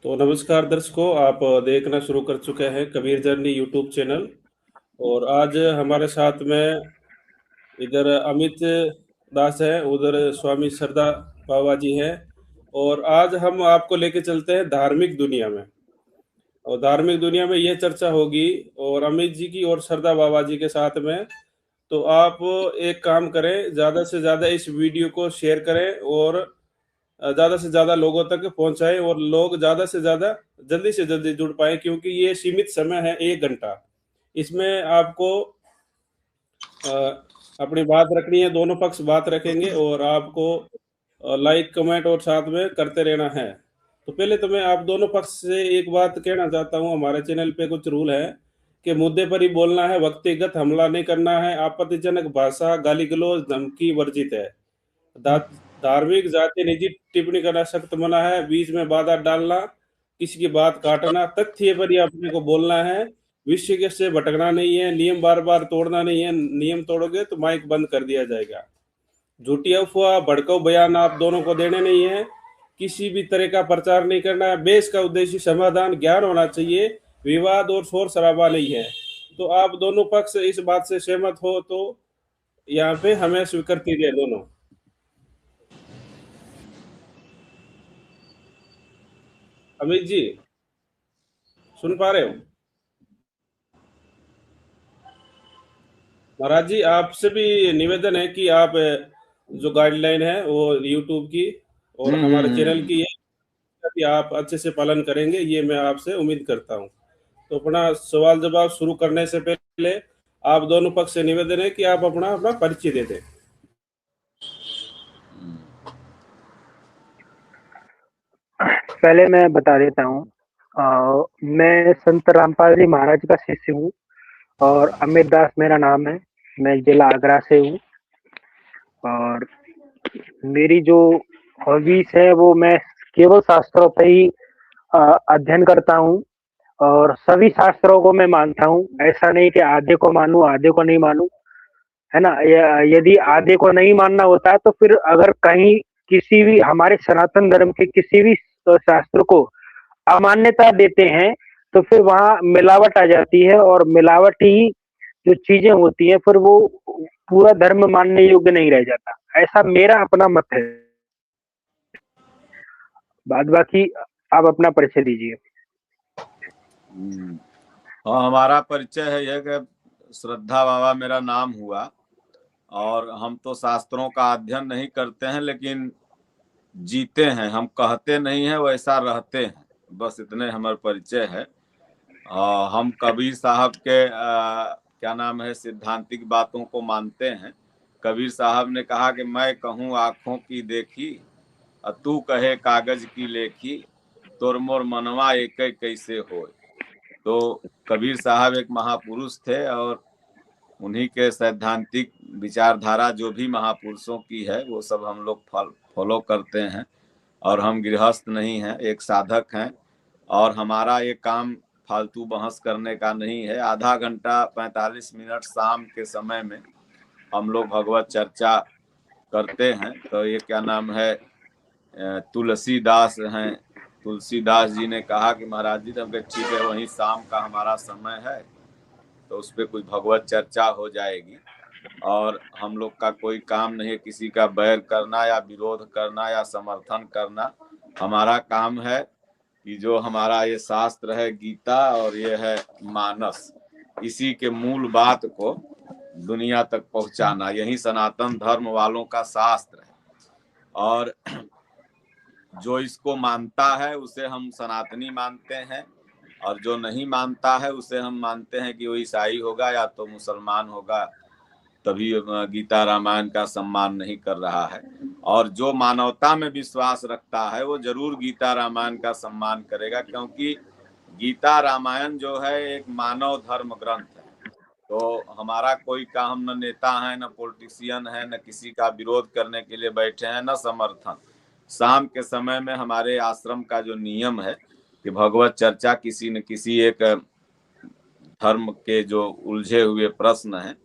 तो नमस्कार दर्शकों, आप देखना शुरू कर चुके हैं कबीर जर्नी यूट्यूब चैनल। और आज हमारे साथ में इधर अमित दास है, उधर स्वामी श्रद्धा बाबा जी हैं। और आज हम आपको लेके चलते हैं धार्मिक दुनिया में। और धार्मिक दुनिया में ये चर्चा होगी और अमित जी की और श्रद्धा बाबा जी के साथ में। तो आप एक काम करें, ज़्यादा से ज़्यादा इस वीडियो को शेयर करें और ज़्यादा से ज़्यादा लोगों तक पहुँचाएँ और लोग ज़्यादा से ज़्यादा जल्दी से जल्दी जुड़ पाएँ, क्योंकि ये सीमित समय है 1 घंटा। इसमें आपको अ, अपनी बात रखनी है, दोनों पक्ष बात रखेंगे और आपको लाइक, कमेंट और साथ में करते रहना है। तो पहले तो मैं आप दोनों पक्ष से एक बात कहना चाहता हूँ, हमारे चैनल पे कुछ रूल है कि मुद्दे पर ही बोलना है, व्यक्तिगत हमला नहीं करना है, आपत्तिजनक भाषा, गाली-गलौज, धमकी वर्जित है। धा धार्मिक, जातीय, निजी टिप्पणी करना सख्त मना है, बीच में बाधा डालना, किसी की बात काटना, तथ्य पर ही अपने को बोलना है, विषय के से भटकना नहीं है, नियम बार-बार तोड़ना नहीं है, नियम तोड़ोगे तो माइक बंद कर दिया जाएगा। झूठी अफ़वाह, भड़काऊ बयान आप दोनों को देने नहीं है, किसी भी तरह का प्रचार नहीं करना है, बहस का उद्देश्य समाधान, ज्ञान होना चाहिए, विवाद और शोर-शराबा नहीं है। तो आप दोनों पक्ष इस बात से सहमत हो तो यहाँ पे हमें स्वीकृति दें दोनों। अमित जी, सुन पा रहे हो? महाराज जी, आपसे भी निवेदन है कि आप जो गाइडलाइन है वो यूट्यूब की और हमारे चैनल हम्म। की है कि आप अच्छे से पालन करेंगे, ये मैं आपसे उम्मीद करता हूँ। तो अपना सवाल जवाब शुरू करने से पहले आप दोनों पक्ष से निवेदन है कि आप अपना अपना परिचय दे दें। पहले मैं बता देता हूँ। मैं संत रामपाल जी महाराज का शिष्य हूँ और अमित दास मेरा नाम है। मैं जिला आगरा से हूँ और मेरी जो हॉबीज है वो मैं केवल शास्त्रों पे ही अ, अध्ययन करता हूँ और सभी शास्त्रों को मैं मानता हूँ। ऐसा नहीं कि आधे को मानूं आधे को नहीं मानूं, है ना। यदि आधे को नहीं मानना होता है तो फिर अगर कहीं किसी भी हमारे सनातन धर्म के किसी भी शास्त्र को अमान्यता देते हैं तो फिर वहाँ मिलावट आ जाती है और मिलावट ही जो चीजें होती हैं फिर वो पूरा धर्म मानने योग्य नहीं रह जाता। ऐसा मेरा अपना मत है। बाद बाकी आप अपना परिचय दीजिए। हाँ, हमारा परिचय है यह कि श्रद्धा बाबा मेरा नाम हुआ और हम तो शास्त्रों का अध्ययन नहीं करते हैं, लेकिन जीते हैं। हम कहते नहीं हैं, वैसा रहते हैं। बस इतने हमारा परिचय है। हम कबीर साहब के क्या नाम है, सिद्धांतिक बातों को मानते हैं। कबीर साहब ने कहा कि मैं कहूँ आँखों की देखी, तू कहे कागज की लेखी, तोर मोर मनवा एक कैसे हो। तो कबीर साहब एक महापुरुष थे और उन्हीं के सैद्धांतिक विचारधारा जो भी महापुरुषों की है वो सब हम लोग फॉलो करते हैं। और हम गृहस्थ नहीं हैं, एक साधक हैं। और हमारा ये काम फालतू बहस करने का नहीं है। आधा घंटा 45 मिनट शाम के समय में हम लोग भगवत चर्चा करते हैं। तो ये क्या नाम है, तुलसीदास हैं, तुलसीदास जी ने कहा कि महाराज जी, तो ठीक है, वहीं शाम का हमारा समय है तो उस पर कुछ भगवत चर्चा हो जाएगी। और हम लोग का कोई काम नहीं है किसी का बैर करना या विरोध करना या समर्थन करना। हमारा काम है कि जो हमारा ये शास्त्र है गीता और ये है मानस, इसी के मूल बात को दुनिया तक पहुंचाना, यही सनातन धर्म वालों का शास्त्र है। और जो इसको मानता है उसे हम सनातनी मानते हैं, और जो नहीं मानता है उसे हम मानते हैं कि वो ईसाई होगा या तो मुसलमान होगा, तभी गीता रामायण का सम्मान नहीं कर रहा है। और जो मानवता में विश्वास रखता है वो जरूर गीता रामायण का सम्मान करेगा, क्योंकि गीता रामायण जो है एक मानव धर्म ग्रंथ है। तो हमारा कोई काम, न नेता है न पॉलिटिशियन है, न किसी का विरोध करने के लिए बैठे हैं, न समर्थन। शाम के समय में हमारे आश्रम का जो नियम है कि भगवत चर्चा किसी न किसी एक धर्म के जो उलझे हुए प्रश्न हैं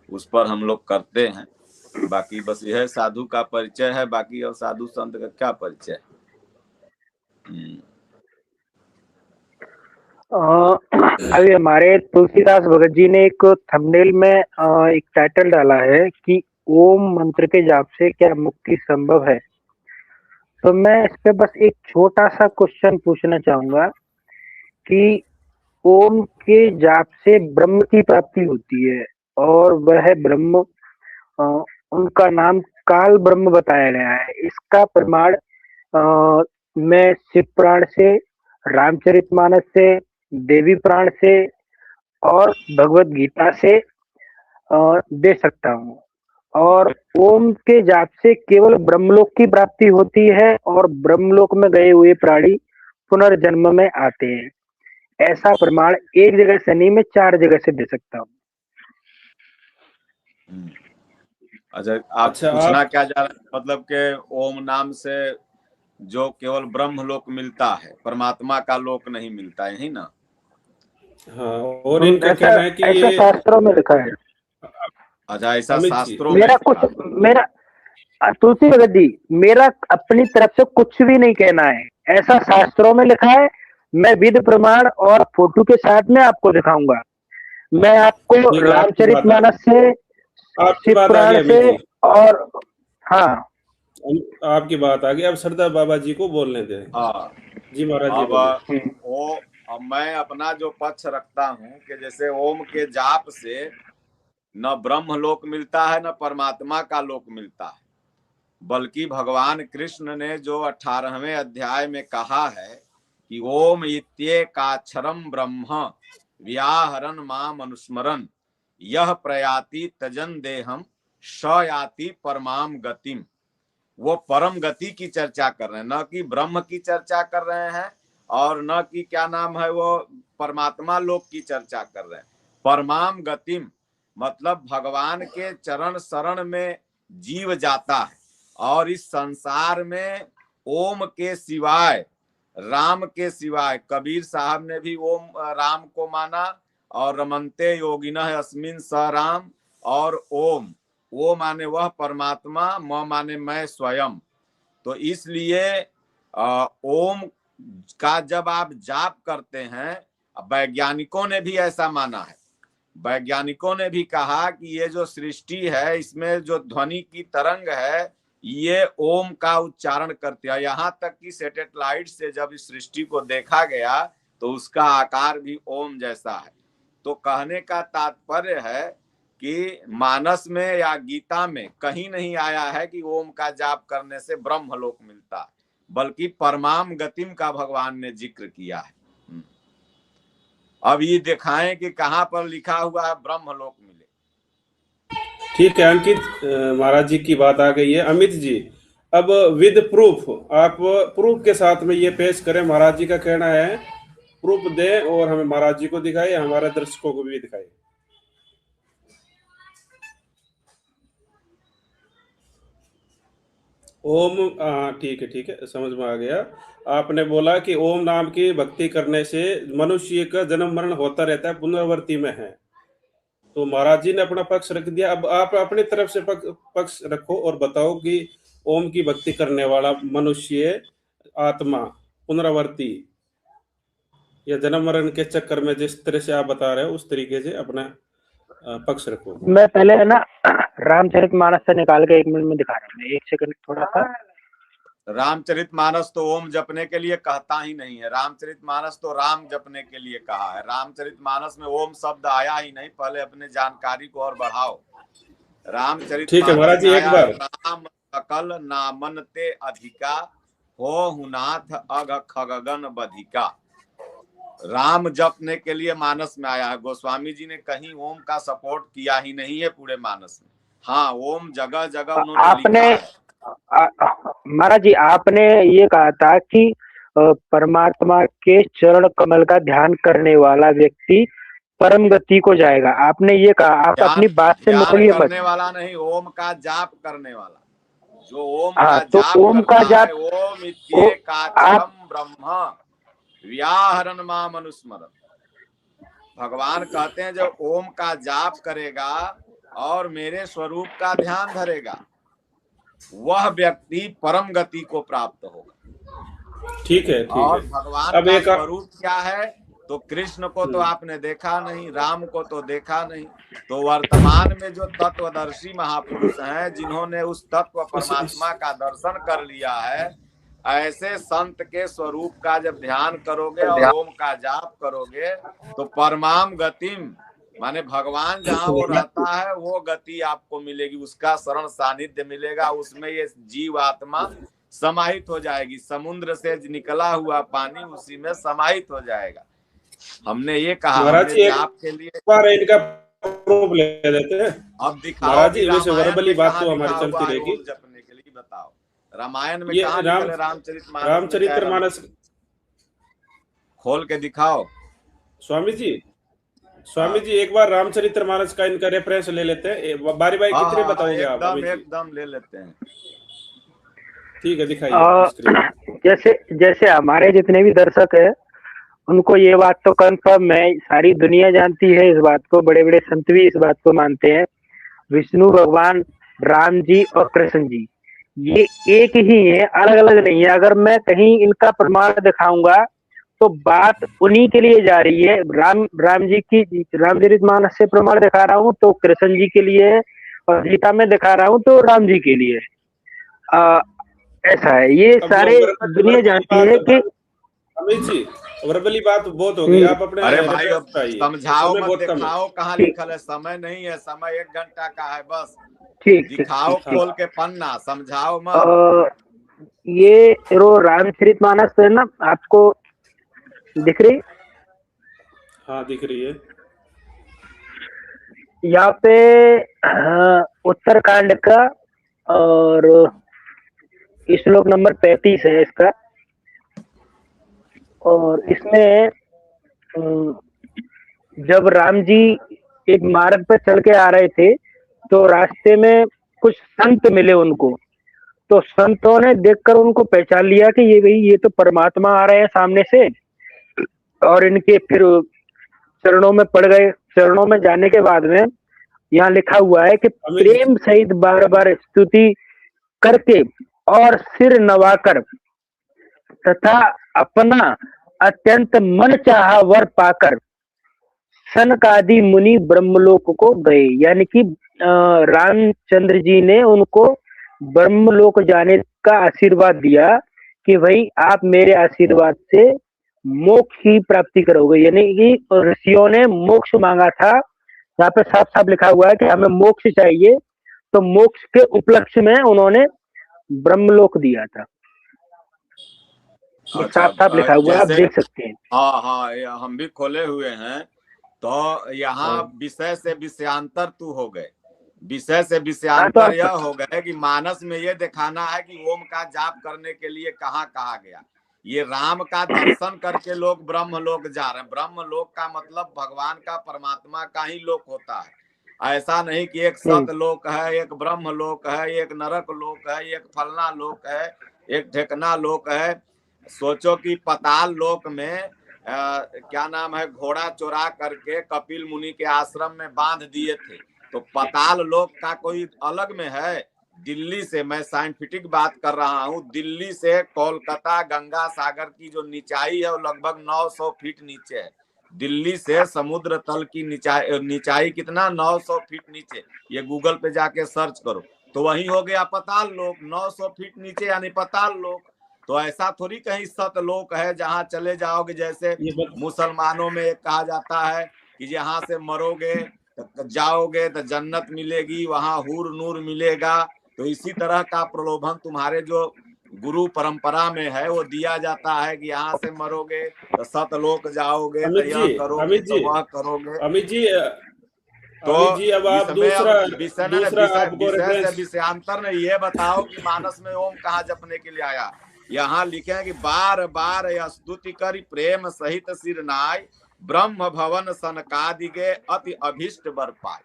उस पर हम लोग करते हैं। बाकी बस यह साधु का परिचय है, बाकी और साधु संत का क्या परिचय। अभी हमारे तुलसीदास भगत जी ने एक थंबनेल में एक टाइटल डाला है कि ओम मंत्र के जाप से क्या मुक्ति संभव है। तो मैं इस पे बस एक छोटा सा क्वेश्चन पूछना चाहूंगा कि ओम के जाप से ब्रह्म की प्राप्ति होती है और वह ब्रह्म अ, उनका नाम काल ब्रह्म बताया गया है। इसका प्रमाण मैं शिव पुराण से, रामचरितमानस से, देवी पुराण से और भगवत गीता से दे सकता हूँ। और ओम के जाप से केवल ब्रह्मलोक की प्राप्ति होती है और ब्रह्मलोक में गए हुए प्राणी पुनर्जन्म में आते हैं। ऐसा प्रमाण एक जगह से नहीं, मैं 4 जगह से दे सकता हूँ। अच्छा, आप अच्छा, पूछना आप क्या जा रहे हैं, मतलब के ओम नाम से जो केवल ब्रह्म लोक मिलता है, परमात्मा का लोक नहीं मिलता है, यही ना? हाँ, और इनका ऐसा कहना है कि ऐसा ये शास्त्रों में लिखा है। अच्छा, ऐसा अमित जी, शास्त्रों में मेरा कुछ लिखा है। मेरा तुलसी भगत जी, मेरा अपनी तरफ से कुछ भी नहीं कहना है। ऐसा शास्त्रों में लिखा है। मैं विध प्रमाण और फोटो के साथ में आपको दिखाऊंगा। मैं आपको ठीक है, रामचरितमानस से, आपकी शिव बात आ गई पुराण अमित से जी, और हाँ, आपकी बात आ गई। अब सरदार बाबा जी को बोलने दें। हाँ, जी महाराज जी अब बोले। वो अब मैं अपना जो पक्ष रखता हूँ कि जैसे ओम के जाप से न ब्रह्म लोक मिलता है न परमात्मा का लोक मिलता है, बल्कि भगवान कृष्ण ने जो 18वें अध्याय में कहा है कि ओम इत्येकाक्षरम ब्रह्म व्याहरन माम अनुस्मरन यह प्रयाति तजन देहम स याति परमाम गतिम। वो परम गति की चर्चा कर रहे हैं, न कि ब्रह्म की चर्चा कर रहे हैं और न कि क्या नाम है वो परमात्मा लोक की चर्चा कर रहे हैं। परमाम गतिम मतलब भगवान के चरण शरण में जीव जाता है और इस संसार में ओम के सिवाय, राम के सिवाय, कबीर साहब ने भी ओम राम को माना और रमनते योगिनः अस्मिन् स राम, और ओम, वो माने वह परमात्मा, म माने मैं स्वयं। तो इसलिए ओम का जब आप जाप करते हैं, वैज्ञानिकों ने भी ऐसा माना है। वैज्ञानिकों ने भी कहा कि ये जो सृष्टि है इसमें जो ध्वनि की तरंग है ये ओम का उच्चारण करती है। यहाँ तक कि सैटेलाइट से जब इस सृष्टि को देखा गया तो उसका आकार भी ओम जैसा है। तो कहने का तात्पर्य है कि मानस में या गीता में कहीं नहीं आया है कि ओम का जाप करने से ब्रह्मलोक मिलता है, बल्कि परमाम गतिम का भगवान ने जिक्र किया है। अब ये दिखाएं कि कहां पर लिखा हुआ है ब्रह्मलोक मिले। ठीक है अंकित, महाराज जी की बात आ गई है। अमित जी, अब विद प्रूफ, आप प्रूफ के साथ में ये पेश करें। महाराज जी का कहना है प्रूफ दें और हमें महाराज जी को दिखाए, हमारे दर्शकों को भी दिखाए। ओम, ठीक है, ठीक है, समझ में आ गया। आपने बोला कि ओम नाम की भक्ति करने से मनुष्य का जन्म मरण होता रहता है, पुनरावृत्ति में है। तो महाराज जी ने अपना पक्ष रख दिया। अब आप अपनी तरफ से पक्ष रखो और बताओ कि ओम की भक्ति करने वाला मनुष्य, आत्मा, पुनरावृत्ति या जन्म मरण के चक्कर में जिस तरह से आप बता रहे हो उस तरीके से अपना पक्ष रखो। मैं पहले है ना रामचरितमानस से निकाल के 1 मिनट में दिखा रहा हूँ। 1 सेकंड थोड़ा सा। रामचरितमानस तो ओम जपने के लिए कहता ही नहीं है। रामचरितमानस तो राम जपने के लिए कहा है। रामचरितमानस में ओम शब्द आया ही नहीं। पहले अपने जानकारी को और बढ़ाओ। ठीक है रामचरितमानस महाराज में जी, एक आया है बार राम सकल नामनते अधिका हो नाथ अघ खगगन बधिका। राम जपने के लिए मानस में आया है। गोस्वामी जी ने कहीं ओम का सपोर्ट किया ही नहीं है पूरे मानस में। हाँ, ओम जगह जगह उन्होंने आपने लिखा है। महाराज जी, आपने ये कहा था कि परमात्मा के चरण कमल का ध्यान करने वाला व्यक्ति परम गति को जाएगा। आपने ये कहा, आप ध्यान अपनी बात से ध्यान मुकरिए मत। करने वाला नहीं, ओम का जाप करने वाला। जो ओम हाँ, का तो जाप ओम का करता है, जाप ओम ओ, आप इत्येकाक्षरम ब्रह्म व्याहरन माम अनुस्मरन। भगवान कहते हैं जब ओम का जाप करेगा और मेरे स्वरूप का ध्यान धरेगा, वह व्यक्ति परम गति को प्राप्त होगा। ठीक है, ठीक और है। भगवान अब का एक स्वरूप क्या है? तो कृष्ण को तो आपने देखा नहीं, राम को तो देखा नहीं। तो वर्तमान में जो तत्वदर्शी महापुरुष हैं, जिन्होंने उस तत्व परमात्मा का दर्शन कर लिया है, ऐसे संत के स्वरूप का जब ध्यान करोगे और ओम का जाप करोगे तो परमाम गतिम, माने भगवान जहाँ वो रहता है वो गति आपको मिलेगी, उसका शरण सानिध्य मिलेगा, उसमें ये जीव आत्मा समाहित हो जाएगी। समुद्र से निकला हुआ पानी उसी में समाहित हो जाएगा। हमने ये कहा, हमने जाप के लिए इनका प्रूफ ले लेते हैं। अब दिखाओ महाराज जी, वैसे वर्बली बात तो हमारी चलती रहेगी। जपने के लिए बताओ, रामायण में कहाँ लिखा है? रामचरितमानस खोल के दिखाओ। स्वामी जी एक बार रामचरितमानस का इनका रेफरेंस ले लेते हैं। बारी कितने बताओगे आप? एकदम ले लेते हैं। ठीक है, दिखाइए। जैसे हमारे जितने भी दर्शक है उनको ये बात तो कंफर्म है, सारी दुनिया जानती है इस बात को, बड़े बड़े संत भी इस बात को मानते हैं, विष्णु भगवान, राम जी और कृष्ण जी ये एक ही है, अलग अलग नहीं है। अगर मैं कहीं इनका प्रमाण दिखाऊंगा तो बात उन्हीं के लिए जा रही है। राम जी की रामचरितमानस से प्रमाण दिखा रहा हूँ तो कृष्ण जी के लिए है, और गीता में दिखा रहा हूँ तो राम जी के लिए। ऐसा है, ये सारे दुनिया जानती है कि अमित जी वर्बली बात बहुत हो गई, आप अपने अरे भाई अब समझाओ मत दिखाओ, कहाँ लिखल है? समय नहीं है, समय 1 घंटा का है बस। ठीक दिखाओ खोल के पन्ना, समझाओ मत। ये रामचरितमानस है ना, आपको दिख रही? हाँ दिख रही है। यहाँ पे उत्तरकांड का और श्लोक नंबर 35 है इसका, और इसमें जब राम जी एक मार्ग पर चल के आ रहे थे तो रास्ते में कुछ संत मिले उनको, तो संतों ने देखकर उनको पहचान लिया कि ये तो परमात्मा आ रहे हैं सामने से, और इनके फिर चरणों में पड़ गए। चरणों में जाने के बाद में यहाँ लिखा हुआ है कि प्रेम सहित बार बार स्तुति करके और सिर नवाकर तथा अपना अत्यंत मन चाहा वर पाकर सनकादि मुनि ब्रह्मलोक को गए। यानी कि रामचंद्र जी ने उनको ब्रह्मलोक जाने का आशीर्वाद दिया कि भाई आप मेरे आशीर्वाद से मोक्ष की प्राप्ति करोगे। यानी कि ऋषियों ने मोक्ष मांगा था, यहाँ पे साफ साफ लिखा हुआ है कि हमें मोक्ष चाहिए, तो मोक्ष के उपलक्ष्य में उन्होंने ब्रह्मलोक दिया था। साफ साफ लिखा हुआ है, आप देख सकते हैं। हाँ, हम भी खोले हुए हैं। तो यहाँ विषय से विषयांतर तू हो गए, विषय से विषयांतर यह हो गए कि मानस में ये दिखाना है कि ओम का जाप करने के लिए कहाँ कहा गया। ये राम का दर्शन करके लोग ब्रह्मलोक जा रहे हैं। ब्रह्मलोक का मतलब भगवान का, परमात्मा का ही लोक होता है। ऐसा नहीं कि एक सतलोक है, एक ब्रह्मलोक है, एक नरक लोक है, एक फलना लोक है, एक ढेकना लोक है। सोचो कि पताल लोक में क्या नाम है, घोड़ा चोरा करके कपिल मुनि के आश्रम में बांध दिए थे। तो पताल लोक का कोई अलग में है। दिल्ली से, मैं साइंटिफिक बात कर रहा हूँ, दिल्ली से कोलकाता गंगा सागर की जो निचाई है वो लगभग 900 फीट नीचे है। दिल्ली से समुद्र तल की निचाई कितना, 900 फीट नीचे। ये गूगल पे जाके सर्च करो तो वही हो गया पताल लोक, 900 फीट नीचे यानी पताल लोक। तो ऐसा थोड़ी कहीं सतलोक है जहाँ चले जाओगे, जैसे मुसलमानों में एक कहा जाता है कि जहाँ से मरोगे जाओगे तो जन्नत मिलेगी, वहां हूर नूर मिलेगा। तो इसी तरह का प्रलोभन तुम्हारे जो गुरु परंपरा में है वो दिया जाता है कि यहाँ से मरोगे तो सतलोक जाओगे, तो यह करोगे तो वह करोगे। अमित जी अब आप विषय से विषयांतर में ये बताओ कि मानस में ओम कहाँ जपने के लिए आया। यहाँ लिखे हैं कि बार बार स्तुति करी प्रेम सहित सिर नाय, ब्रह्म भवन सनकादिगे अति अभिष्ट बर पाए।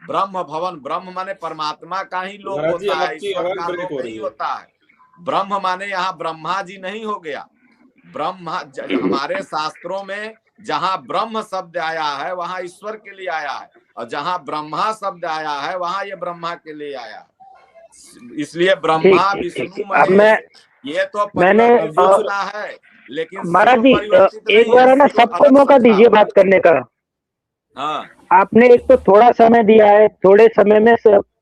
ब्रह्म भवन, ब्रह्म माने परमात्मा का ही लोक होता है, ईश्वर का लोक नहीं होता है। ब्रह्म माने यहाँ ब्रह्मा जी नहीं हो गया। ब्रह्मा हमारे शास्त्रों में जहाँ ब्रह्म शब्द आया है वहां ईश्वर के लिए आया है, और जहाँ ब्रह्मा शब्द आया है वहां ये ब्रह्मा के लिए आया है। इसलिए ब्रह्मा विष्णु महेश ये तो होता है, लेकिन महाराज शिव जी परिवर्तित एक नहीं बार है, है ना, शिव सबको अलग मौका सत्ता दीजिए है। बात करने का। हाँ, आपने एक तो थोड़ा समय दिया है, थोड़े समय में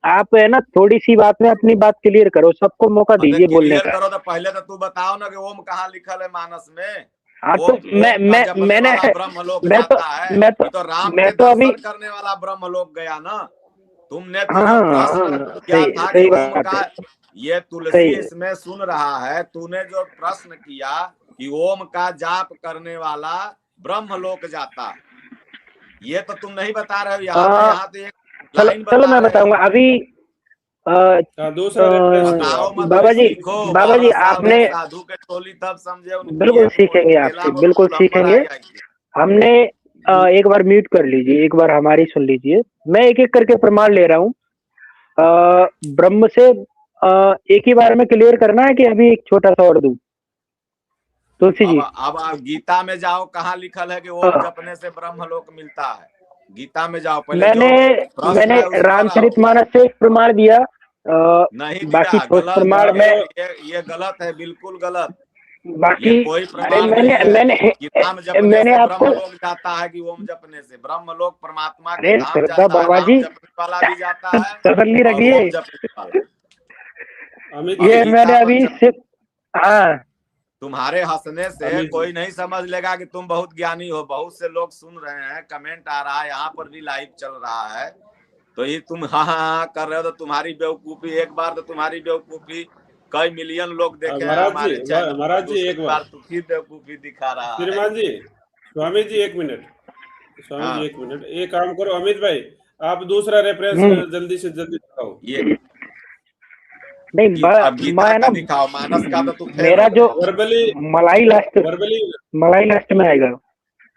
आप है ना थोड़ी सी बात में अपनी बात क्लियर करो, सबको मौका अरे दीजिए बोलने क्लियर का। करो तो पहले तो तू बताओ ना कि ओम कहाँ लिखल है मानस में। हाँ तो ओम ओम का जपने मैंने वाला ब्रह्मलोक मैं तो जाता है। मैं तो ये तो राम मैं के तो अभी, दर्शन करने वाला ब्रह्मलोक गया ना। तुमने तो हाँ जो हाँ प्रश्न हाँ, किया सही था कि सही ओम बात का, है, ये तुलसी सही है। इसमें सुन रहा है, तूने जो प्रश्न किया कि ओम का जाप करने वाला ब्रह्मलोक जाता है, ये तो तुम नहीं बता रहे हो। आ, यहाँ तो एक चलो लाइन चलो बता मैं रहे हो। बताऊंगा अभी। आ, हाँ, दूसरा रेफरेंस दो बताओ आप। मत रे, सीखो। बाबा जी 12 साल में आपने, साधु के टोली तब समझे उनकी बिल्कुल एक सीखेंगे मोटी ठेला आपसे, में बिल्कुल गुलम्बर आ सीखेंगे। जाएगी। हमने एक बार म्यूट कर लीजिए, एक बार हमारी सुन लीजिए। मैं एक एक करके प्रमाण ले रहा हूँ। ब्रह्म से एक ही बार में क्लियर करना है कि अभी एक छोटा सा और दूं? तुलसी जी, अब गीता में जाओ, कहाँ लिखल है कि अ, ओम जपने से ब्रह्मलोक मिलता है। गीता में जाओ, पहले मैंने जो प्रश्न मैंने है उस पर आओ। रामचरितमानस से एक प्रमाण दिया। नहीं बाकी दिया, ठोस गलत प्रमाण आप में, ये गलत है, बिल्कुल गलत। ये बाकी, कोई अरे प्रमाण नहीं मैंने है मैंने कि नाम जपने मैंने से आपको, ब्रह्मलोक जाता है, कि ओम जपने से ब्रह्मलोक परमात्मा के अरे धाम श्रद्धा जाता है। बाबा राम जी, जपने वाला भी जाता है तसल्ली और रखिए। ओम जपने वाला। अमित अब जी, ये मैंने गीता पर अभी सिर्फ, हाँ, तुम्हारे हंसने से अमित जी, कोई नहीं समझ लेगा कि तुम बहुत ज्ञानी हो। बहुत से लोग सुन रहे हैं, कमेंट आ रहा है, यहाँ पर भी लाइव चल रहा है। तो ये तुम हाँ हाँ हाँ कर रहे हो, तो तुम्हारी बेवकूफी, एक बार तो तुम्हारी बेवकूफी कई मिलियन लोग देखे हैं हमारे चैनल पर, महाराज जी दूसरी एक बार। बार तू फिर बेवकूफी दिखा रहा है। श्रीमान जी, स्वामी जी एक मिनट, स्वामी जी हाँ, एक मिनट, एक काम करो अमित भाई, आप दूसरा रेफरेंस हम्म, जल्दी से जल्दी दिखाओ। ये नहीं अब गीता मैं का ना, दिखाओ, मानस का तो तू फेल मेरा हो जो गया। वर्बली, मलाई लास्ट, वर्बली। मलाई लास्ट में आएगा।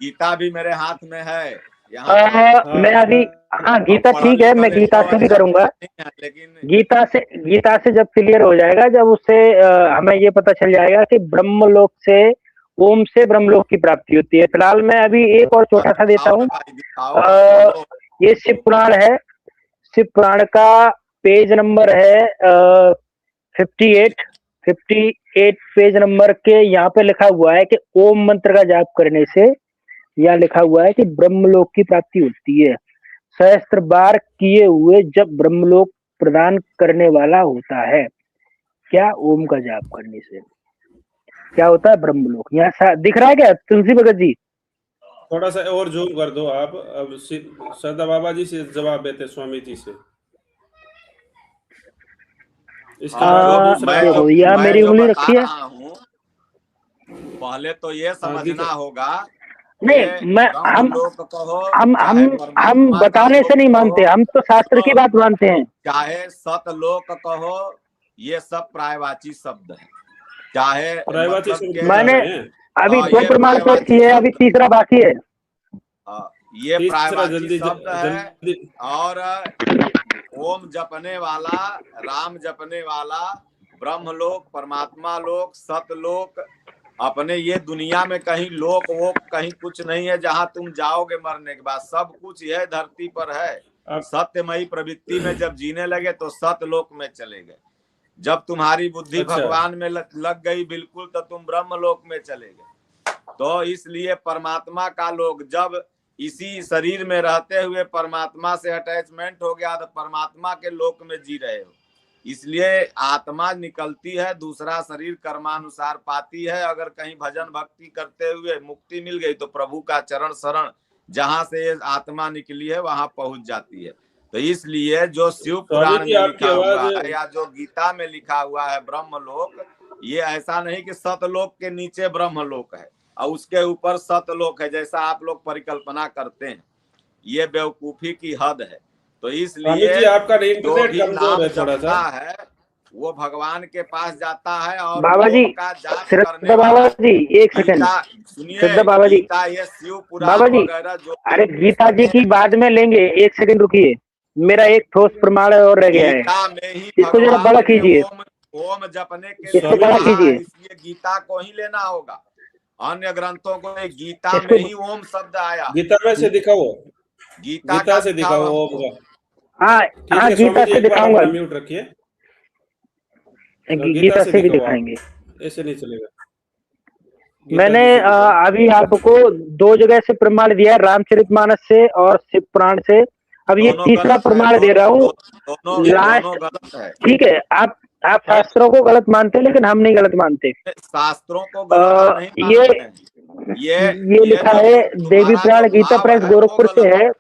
गीता भी मेरे हाथ में है यहाँ पर। मैं अभी, हाँ, हाँ हम गीता पढ़ल ठीक है, मैं लिखल एक गीता दो से भी अक्षर करूंगा। नहीं है, लेकिन गीता से जब क्लियर हो जाएगा, जब उससे हमें ये पता चल जाएगा कि ब्रह्मलोक से, ओम से ब्रह्मलोक की प्राप्ति होती है। फिलहाल मैं अभी एक और छोटा सा देता दिखाओ ना हूँ। भाई, दिखाओ, अ, बोलो। ये शिव पुराण है। शिव पुराण का पेज नंबर है 58। 58 पेज नंबर के यहाँ पे लिखा हुआ है कि ओम मंत्र का जाप करने से, यहाँ लिखा हुआ है कि ब्रह्मलोक की प्राप्ति होती है। सहस्त्र बार किए हुए जब ब्रह्मलोक प्रदान करने वाला होता है। क्या ओम का जाप करने से क्या होता है? ब्रह्मलोक। यहाँ दिख रहा है क्या तुलसी भगत जी? थोड़ा सा और जूम कर दो आप। अब श्रद्धा बाबा जी से जवाब देते स्वामी जी से, इसके बाद जो दूसरा देखो, आप। यहाँ मैं मेरी जो उंगली बता रखी है। रहा हूँ, पहले तो ये हाँ, समझना होगा कि नहीं, मैं ब्रह्मलोक कहो हम चाहे हम हम परमात्मा का बताने से लोक नहीं कहो, मानते, हम तो शास्त्र की बात मानते हैं। चाहे सतलोक कहो, ये सब प्रायवाची शब्द है। चाहे प्रायवाची मतलब शब्द के कहाँ मैंने आए हैं? अभी 2 ये प्रमाण पेश प्रायवाची किए हैं, अभी शब्द, तीसरा बाकी है। ये तीसरा प्रायवाची जल्दी शब्द है। जल्दी। और ओम जपने वाला, राम जपने वाला, ब्रह्मलोक, परमात्मा लोक, सतलोक, अपने ये दुनिया में कहीं लोक वोक कहीं कुछ नहीं है जहां तुम जाओगे मरने के बाद। सब कुछ यह धरती पर है। अब सत्यमयी प्रवृत्ति में जब जीने लगे तो सतलोक में चले गए। जब तुम्हारी बुद्धि अच्छा, भगवान में लग गई बिल्कुल, तो तुम ब्रह्मलोक में चले गए। तो इसलिए परमात्मा का लोग, जब इसी शरीर में रहते हुए परमात्मा से अटैचमेंट हो गया, तो परमात्मा के लोक में जी रहे हो। इसलिए आत्मा निकलती है, दूसरा शरीर कर्मानुसार पाती है। अगर कहीं भजन भक्ति करते हुए मुक्ति मिल गई तो प्रभु का चरण शरण, जहां से आत्मा निकली है वहां पहुंच जाती है। तो इसलिए जो शिव स्वामी पुराण जी में आपकी लिखा आवाज। हुआ है या जो गीता में लिखा हुआ है ब्रह्मलोक, ये ऐसा नहीं कि सतलोक के नीचे ब्रह्मलोक है और उसके ऊपर सतलोक है, जैसा आप लोग परिकल्पना करते हैं। ये बेवकूफी की हद है। तो स्वामी इसलिए जी आपका जो इंटरनेट भी कमजोर नाम है थोड़ा सा। जपता है वो भगवान के पास जाता है। और बाबा जी, ओम का जाप करने श्रद्धा बाबा वाला, जी, एक सेकंड। गीता सुनिए, श्रद्धा बाबा जी, गीता, ये शिव पुराण बाबा जी, वगैरह जो भी अरे गीता जी पुस्तकें की हैं, बाद में लेंगे, एक सेकंड रुकिए। मेरा एक ठोस प्रमाण और रह गया है, गीता में ही इसको जरा भगवान बड़ा ने कीजिए, ओम ओम जपने के लिए इसको स्वामी बड़ा जी, कहा है। कीजिए, इसलिए गीता को ही लेना होगा। अन्य ग्रंथों को नहीं, गीता में इसको। ही ओम शब्द आया है। गीता में से दिखाओ, गीता गीता का से दिखाओ दिखाओ ओम हमको। का। हाँ ठीक हाँ, है स्वामी गीता जी, से एक बार दिखाऊंगा, अपना म्यूट रखिए। गीता गीता से से भी दिखाओ आप, दिखाएंगे। ऐसे नहीं चलेगा। मैंने गीता जी से अभी आपको 2 जगह से प्रमाण दिया है, रामचरितमानस से और शिव पुराण से। अब ये दोनों तीसरा गलत है, प्रमाण दे रहा हूँ दोनों दोनों लास्ट। गलत है। ठीक है, आप शास्त्रों को गलत मानते हैं, लेकिन हम नहीं गलत मानते। शास्त्रों को गलत हम नहीं मान ये रहे हैं। ये लिखा जो है देवी तुम्हारा जो पुराण गीता भाव प्रेस है वो गोरखपुर से गलत है। है।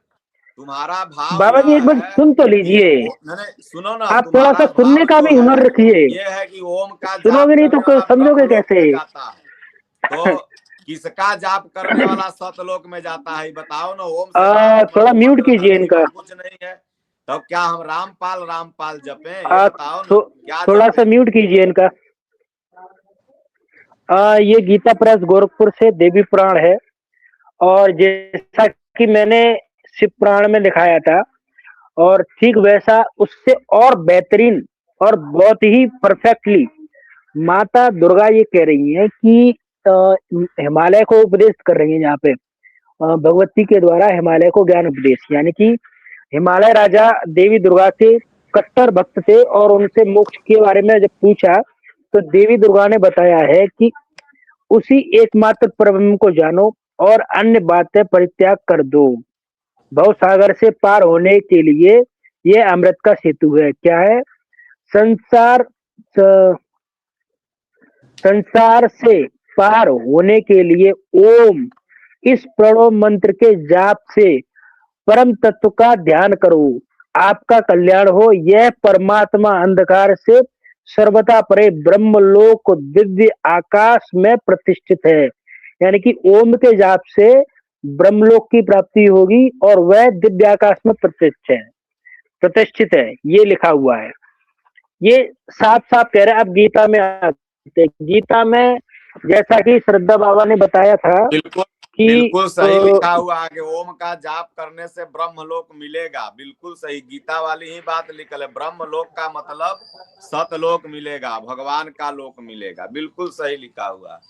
तुम्हारा भाव बाबा जी यह एक मिनट है सुन तो कि लीजिए, नहीं, सुनो ना, आप थोड़ा सा तुम्हारा सुनने भाव का जो भी हुनर रखिए। ये है कि ओम का जाप सुनोगे नहीं करने तो वाला समझोगे ब्रह्मलोक कैसे? में जाता है। तो किसका जाप करने वाला सतलोक में जाता है, बताओ ना। ओम से बड़ा तो थोड़ा म्यूट मंत्र कीजिए धरती इनका। पर कुछ नहीं है। तब क्या हम रामपाल रामपाल जपे, ये आ, बताओ ना, थो, क्या थोड़ा जपे। सा म्यूट कीजिए इनका। ये गीता प्रेस गोरखपुर से देवी पुराण है, और जैसा कि मैंने शिव पुराण में दिखाया था, और ठीक वैसा उससे और बेहतरीन और बहुत ही परफेक्टली माता दुर्गा ये कह रही है कि हिमालय को उपदेश कर रही है। यहाँ पे भगवती के द्वारा हिमालय को ज्ञान उपदेश, यानी कि हिमालय राजा देवी दुर्गा के कट्टर भक्त थे, और उनसे मोक्ष के बारे में जब पूछा तो देवी दुर्गा ने बताया है कि उसी एकमात्र परब्रह्म को जानो और अन्य बातें परित्याग कर दो। भव सागर से पार होने के लिए यह अमृत का सेतु है। क्या है? संसार संसार से पार होने के लिए ओम इस प्रणव मंत्र के जाप से परम तत्व का ध्यान करो, आपका कल्याण हो। यह परमात्मा अंधकार से सर्वथा परे ब्रह्मलोक दिव्य आकाश में प्रतिष्ठित है। यानी कि ओम के जाप से ब्रह्मलोक की प्राप्ति होगी, और वह दिव्य आकाश में प्रतिष्ठित है, ये लिखा हुआ है। ये साफ साफ कह रहे हैं। अब गीता में आते हैं। गीता में जैसा कि श्रद्धा बाबा ने बताया था बिल्कुल कि बिल्कुल सही लिखा हुआ है कि ओम का जाप करने से ब्रह्मलोक मिलेगा। बिल्कुल सही, गीता वाली ही बात लिखल है। ब्रह्मलोक का मतलब सतलोक मिलेगा, भगवान का लोक मिलेगा। बिल्कुल सही लिखा हुआ।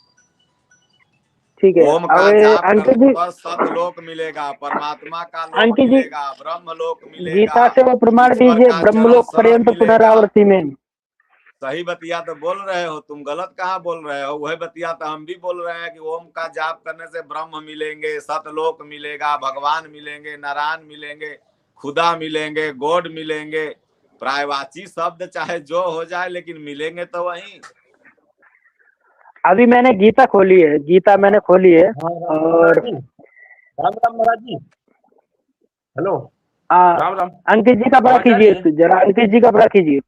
ठीक है। ओम अब का जाप अंकित करने जी, पर सतलोक मिलेगा, परमात्मा का लोक अंकित जी मिलेगा, ब्रह्मलोक मिलेगा, गीता से वो प्रमाण ईश्वर दीजिए, का चरण ब्रह्मलोक शरण पर्यंत मिलेगा। पुनरावृत्ति में। सही बतिया तो बोल रहे हो तुम, गलत कहाँ बोल रहे हो। वही बतिया तो हम भी बोल रहे हैं कि ओम का जाप करने से ब्रह्म मिलेंगे, सतलोक मिलेगा, भगवान मिलेंगे, नारायण मिलेंगे, खुदा मिलेंगे, गॉड मिलेंगे। प्रायवाची शब्द चाहे जो हो जाए, लेकिन मिलेंगे तो वही। अभी मैंने गीता खोली है, गीता मैंने खोली है। हाँ और राम राम महाराज जी, हेलो, आ, राम राम। अंकित जी का बड़ा आवाज आ रही कीजिए, है? जरा अंकित जी का बड़ा कीजिए।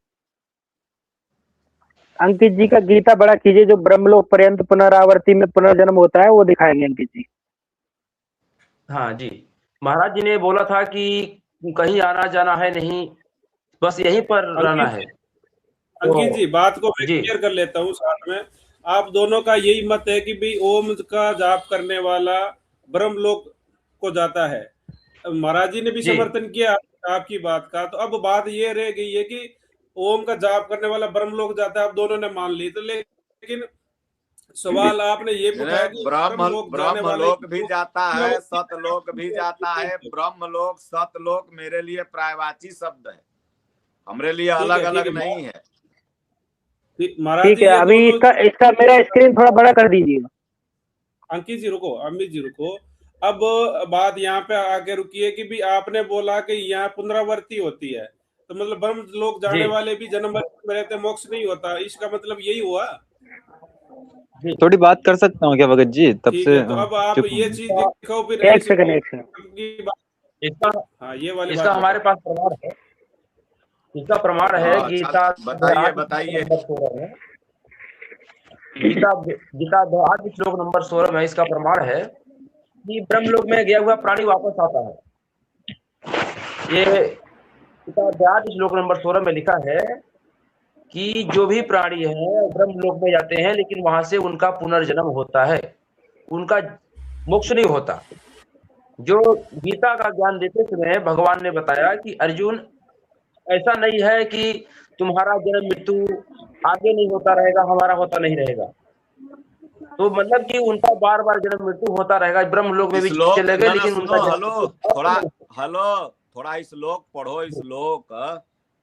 अंकित जी का गीता बड़ा कीजिए, जो ब्रह्मलोक पर्यंत पुनरावृत्ति में पुनर्जन्म होता है वो दिखाएंगे अंकित जी। हाँ जी, महाराज जी ने बोला था कि कहीं आना जाना है नहीं, बस यहीं पर रहना है। अंकित जी, बात को मैं जी क्लियर कर लेता हूँ साथ में। आप दोनों का यही मत है कि भाई ओम का जाप करने वाला ब्रह्मलोक को जाता है। महाराज जी ने भी जी समर्थन किया आपकी बात का। तो अब बात ये रह गई है कि ओम का जाप करने वाला ब्रह्मलोक जाता है, आप दोनों ने मान ली। तो लेकिन सवाल आपने ये भी उठाया कि ब्रह्म ब्रह्मलोक जाने वाले ब्रह्मलोक भी जाता है, सतलोक भी जाता है। ब्रह्मलोक सतलोक मेरे लिए प्रायवाची शब्द है, हमरे लिए अलग अलग नहीं है। महाराज ठीक जी है, ये अभी दोनों इसका मेरा स्क्रीन थोड़ा बड़ा कर दीजिए। अंकित जी रुको, अमित जी रुको। अब बात यहाँ पे आके रुकी है कि भी आपने बोला कि यहाँ पुनरावृत्ति होती है, तो मतलब ब्रह्म लोग जी जाने वाले भी जन्म मृत्यु में रहते, मोक्ष नहीं होता, इसका मतलब यही हुआ। थोड़ी बात कर सकता हूँ क्या भगत जी? तब ठीक से है, तो अब आप चुप ये हूँ। चीज दिखाओ फिर एक ऐसी सेकंड, एक सेकंड। की बात। इसका हाँ, ये वाली इसका बात हमारे बताओ। पास प्रमाण है। इसका प्रमाण है हाँ, गीता बताइए बताइए। गीता गीता 8 श्लोक नंबर 16 में इसका प्रमाण है कि ब्रह्मलोक में गया हुआ प्राणी वापस आता है। ये गीता 8 श्लोक नंबर 16 में लिखा है कि जो भी प्राणी है ब्रह्मलोक में जाते हैं, लेकिन वहां से उनका पुनर्जन्म होता है, उनका मोक्ष नहीं होता। जो गीता का ज्ञान देते समय भगवान ने बताया कि अर्जुन, ऐसा नहीं है कि तुम्हारा जन्म मृत्यु आगे नहीं होता रहेगा, हमारा होता नहीं रहेगा। तो मतलब कि उनका बार बार जन्म मृत्यु होता रहेगा, ब्रह्मलोक में भी चले गए, लेकिन उनका हेलो, थोड़ा श्लोक पढ़ो। श्लोक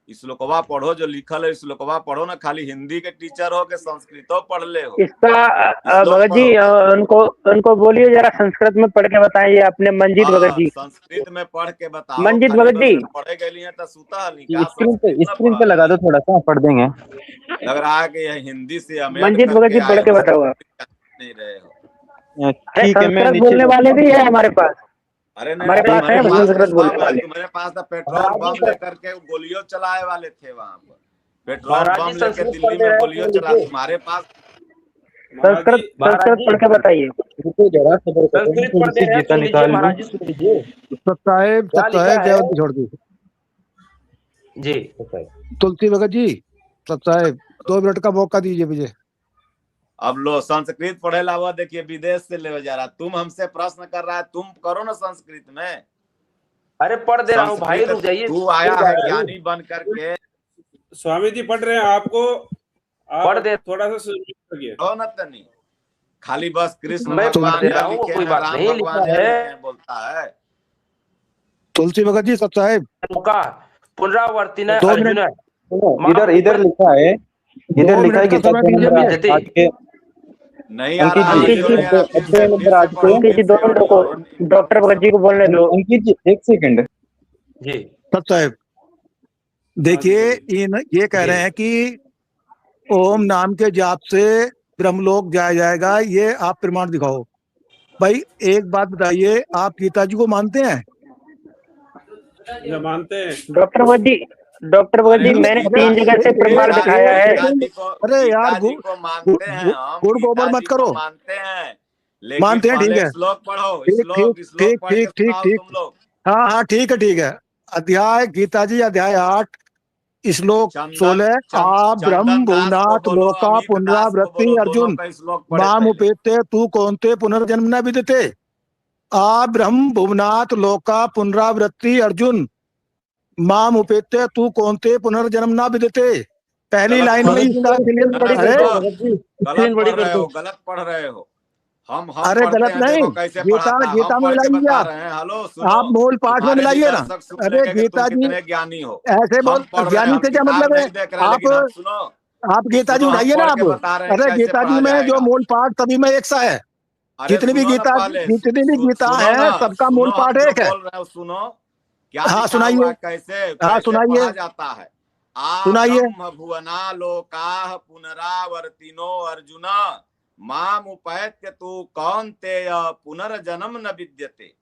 श्लोकवा पढ़ो, जो लिखल है श्लोकवा पढ़ो ना। खाली हिंदी के टीचर हो के संस्कृतो पढ़ ले हो। इसका श्लोक भगत जी उनको उनको बोलिए जरा संस्कृत में पढ़ के बताइए अपने मंजीत भगत जी। संस्कृत में पढ़ के बताओ। मंजीत खाली भगत जी बस पढ़े गए हैं तो सूता निकाह स्क्रीन पे लगा दो थोड़ा सा, पढ़ देंगे। लग रहा है कि यह हिंदी से अमेंड मंजीत भगत जी पढ़ के बताओ आप। नहीं रहे हो। ठीक है, मैं संस्कृत बोलने वाले भी है हमारे पास। अरे नहीं, हमारे पास है संस्कृत बोलने वाले। तुम्हारे पास तो पेट्रोल बम लेकर के गोलियों चलाए वाले थे वहां पर। पेट्रोल बम लेकर दिल्ली में गोलियों चला, तुम्हारे पास। संस्कृत पढ़ के बताइए। संस्कृत पढ़ दे रहे हैं, सुन लीजिए महाराज जी, सुन लीजिए। साहब जय छोड़ दी जी। तुलसी भगत जी, साहब 2 मिनट का मौका दीजिए मुझे। अब लो संस्कृत पढ़े ला हुआ, देखिए विदेश से ले जा रहा। तुम हमसे प्रश्न कर रहा है, तुम करो ना संस्कृत में। अरे पढ़ दे रहा हूँ भाई, रुक जाइए। तू आया है ज्ञानी बन करके। स्वामी जी पढ़ रहे हैं, आपको पढ़ दे थोड़ा सा करिए। नहीं खाली बस कृष्ण मैं भगवान पढ़ दे रहा हूँ, कोई बात नहीं लिखा है। बोलता है तुलसी भगत जी साहब पुनरावर्ती न 2 मिनट। इधर इधर लिखा है, इधर लिखा है कि नहीं आ रहा है। डॉक्टर भगत जी को बोलने दो। अंकित जी 1 सेकंड जी। साहब देखिए, ये कह रहे हैं कि ओम नाम के जाप से ब्रह्मलोक जाया जाएगा, ये आप प्रमाण दिखाओ। भाई एक बात बताइए, आप गीता जी को मानते हैं? मानते हैं डॉक्टर भगत जी मैंने 3 जगह से प्रमाण दिखाया है। अरे यार गुड़ गोबर मत करो। मानते हैं, ठीक है। श्लोक पढ़ो, ठीक। हाँ ठीक है। अध्याय गीता जी अध्याय 8 श्लोक 16 आ ब्रह्म भुवनात् लोका पुनरावृत्ति अर्जुन माम उपेते तू कौनते पुनर्जन्म न विद्यते। आ ब्रह्म भुवनात् लोका पुनरावृत्ति अर्जुन माम उपेते तू कौनते पुनर्जन्म न विद्यते। पहली लाइन में इसका गलत पढ़ रहे हो। हम अरे गलत नहीं, गीता में मिलाइए आप मूल पाठ में मिलाइए ना। अरे गीता जी ज्ञानी हो, ऐसे बोल, ज्ञानी से क्या मतलब है? आप गीता जी उठाइए ना आप। अरे गीता जी में जो मूल पाठ सभी में एक सा है। जितनी भी गीता है सबका मूल पाठ एक है। सुनो क्या? हाँ सुनाइए। कैसे सुनाइए जाता है? सुनाइए। भुवना लोका पुनरावर्तिनो अर्जुन माम उपैत्य तू कौनतेय पुनर्जन्म न विद्यते।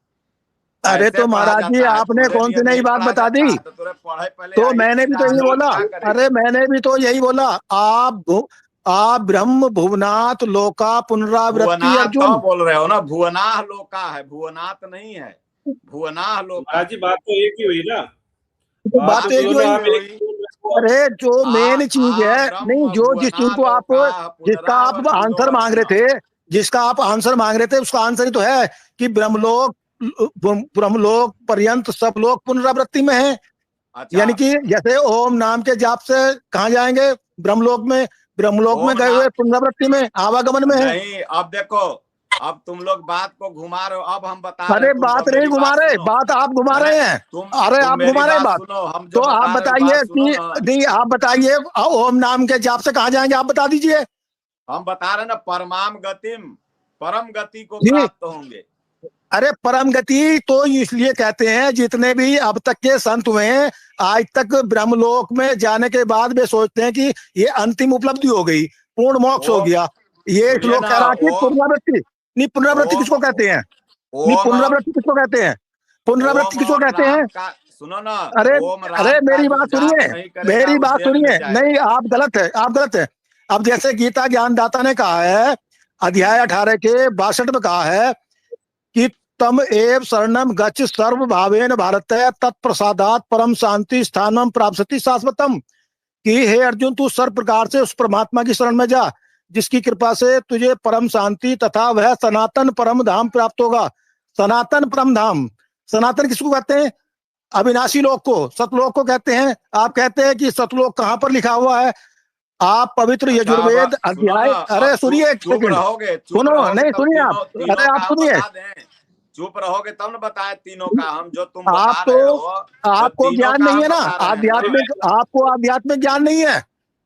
अरे तो महाराज जी आपने कौन सी नई बात बता दी? तो मैंने भी तो यही बोला। अरे मैंने भी तो यही बोला, आप ब्रह्म भुवनात् लोका पुनरावृत्ति अर्जुन बोल रहे हो ना। भुवनाह लोका है, भुवनात् नहीं है। भुवनाह लोका जी बात तो एक ही हुई ना। बात तो एक ही हुई। अरे जो मेन चीज है, नहीं जो जिस चीज को आप जिसका आप आंसर मांग रहे थे, उसका आंसर ही तो है कि ब्रह्मलोक पर्यंत सब लोग पुनरावृत्ति में है। यानी कि जैसे ओम नाम के जाप से कहाँ जाएंगे? ब्रह्मलोक में गए हुए पुनरावृत्ति में, आवागमन में है। नहीं, अब देखो, अब तुम लोग बात को घुमा रहे हो। अब हम बता रहे अरे बात नहीं घुमा रहे, बात आप घुमा रहे हैं। अरे आप घुमा रहे बात। तो आप बताइए कि नहीं, आप बताइए ओम नाम के जाप से कहाँ जाएंगे? आप बता दीजिए। हम बता रहे ना, परमाम गतिम, परम गति को प्राप्त होंगे। अरे परम गति तो इसलिए कहते हैं, जितने भी अब तक के संत हुए हैं आज तक ब्रह्मलोक में जाने के बाद वे सोचते हैं कि ये अंतिम उपलब्धि हो गई, पूर्ण मोक्ष हो गया। ये लोग कह रहा कि पुनरावृत्ति नहीं। पुनरावृत्ति किसको कहते हैं? नहीं, पुनरावृत्ति किसको कहते हैं? पुनरावृत्ति किसको कहते हैं? सुनो ना। अरे मेरी बात सुनिए। नहीं आप गलत है। अब जैसे गीता ज्ञानदाता ने कहा है अध्याय 18 के 62 में कहा है कि तम एव शरणम गच्छ सर्व भावेन भारत तत्प्रसादात परम शांति स्थानम प्राप्स्यति शाश्वतम। कि हे अर्जुन तू सर्व प्रकार से उस परमात्मा की शरण में जा जिसकी कृपा से तुझे परम शांति तथा वह सनातन परम धाम प्राप्त होगा। सनातन परम धाम, सनातन किसको कहते हैं? अविनाशी लोक को, सतलोक को कहते हैं। आप कहते हैं कि सतलोक कहाँ पर लिखा हुआ है? आप पवित्र यजुर्वेद अध्याय, अरे सुनिए एक सेकंड, सुनो, नहीं सुनिए आप, अरे आप सुनिए, चुप रहोगे तब न बताएं तीनों का। हम जो तुम बता आपको रहे हो आपको तीनों ज्ञान का नहीं हम है ना, बता रहे हैं। आध्यात्मिक, आपको आध्यात्मिक ज्ञान नहीं है।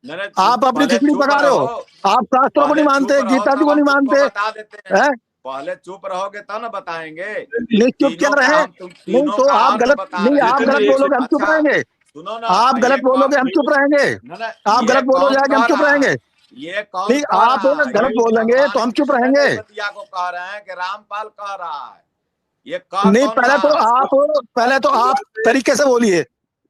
मैंने आप अपनी पहले खिचड़ी चुप पका रहे हो, रहो, आप शास्त्रों को पहले नहीं मानते, चुप रहो गीता जी तब को हम नहीं तुमको मानते बता देते हैं। हैं। पहले चुप रहोगे तब न बताएंगे। नहीं चुप तीनों क्यों का रहे? हम तुम नहीं तीनों तो का आप अर्थ गलत, बता नहीं रहे आप हैं। गलत बोलोगे हम चुप अच्छा रहेंगे, सुनो ना, आप गलत बोलोगे हम चुप रहेंगे, आप ये गलत बोलो कौन जाएंगे हम कह चुप रहा रहेंगे। है? ये कौन नहीं कह आप रहा है? गलत ये बोलेंगे तो भगवान हम चुप कृष्ण रहेंगे। ने बतिया को कह रहे हैं कि रामपाल कह रहा है? ये कह नहीं कौन रहा है? पहले तो आप तरीके से बोलिए,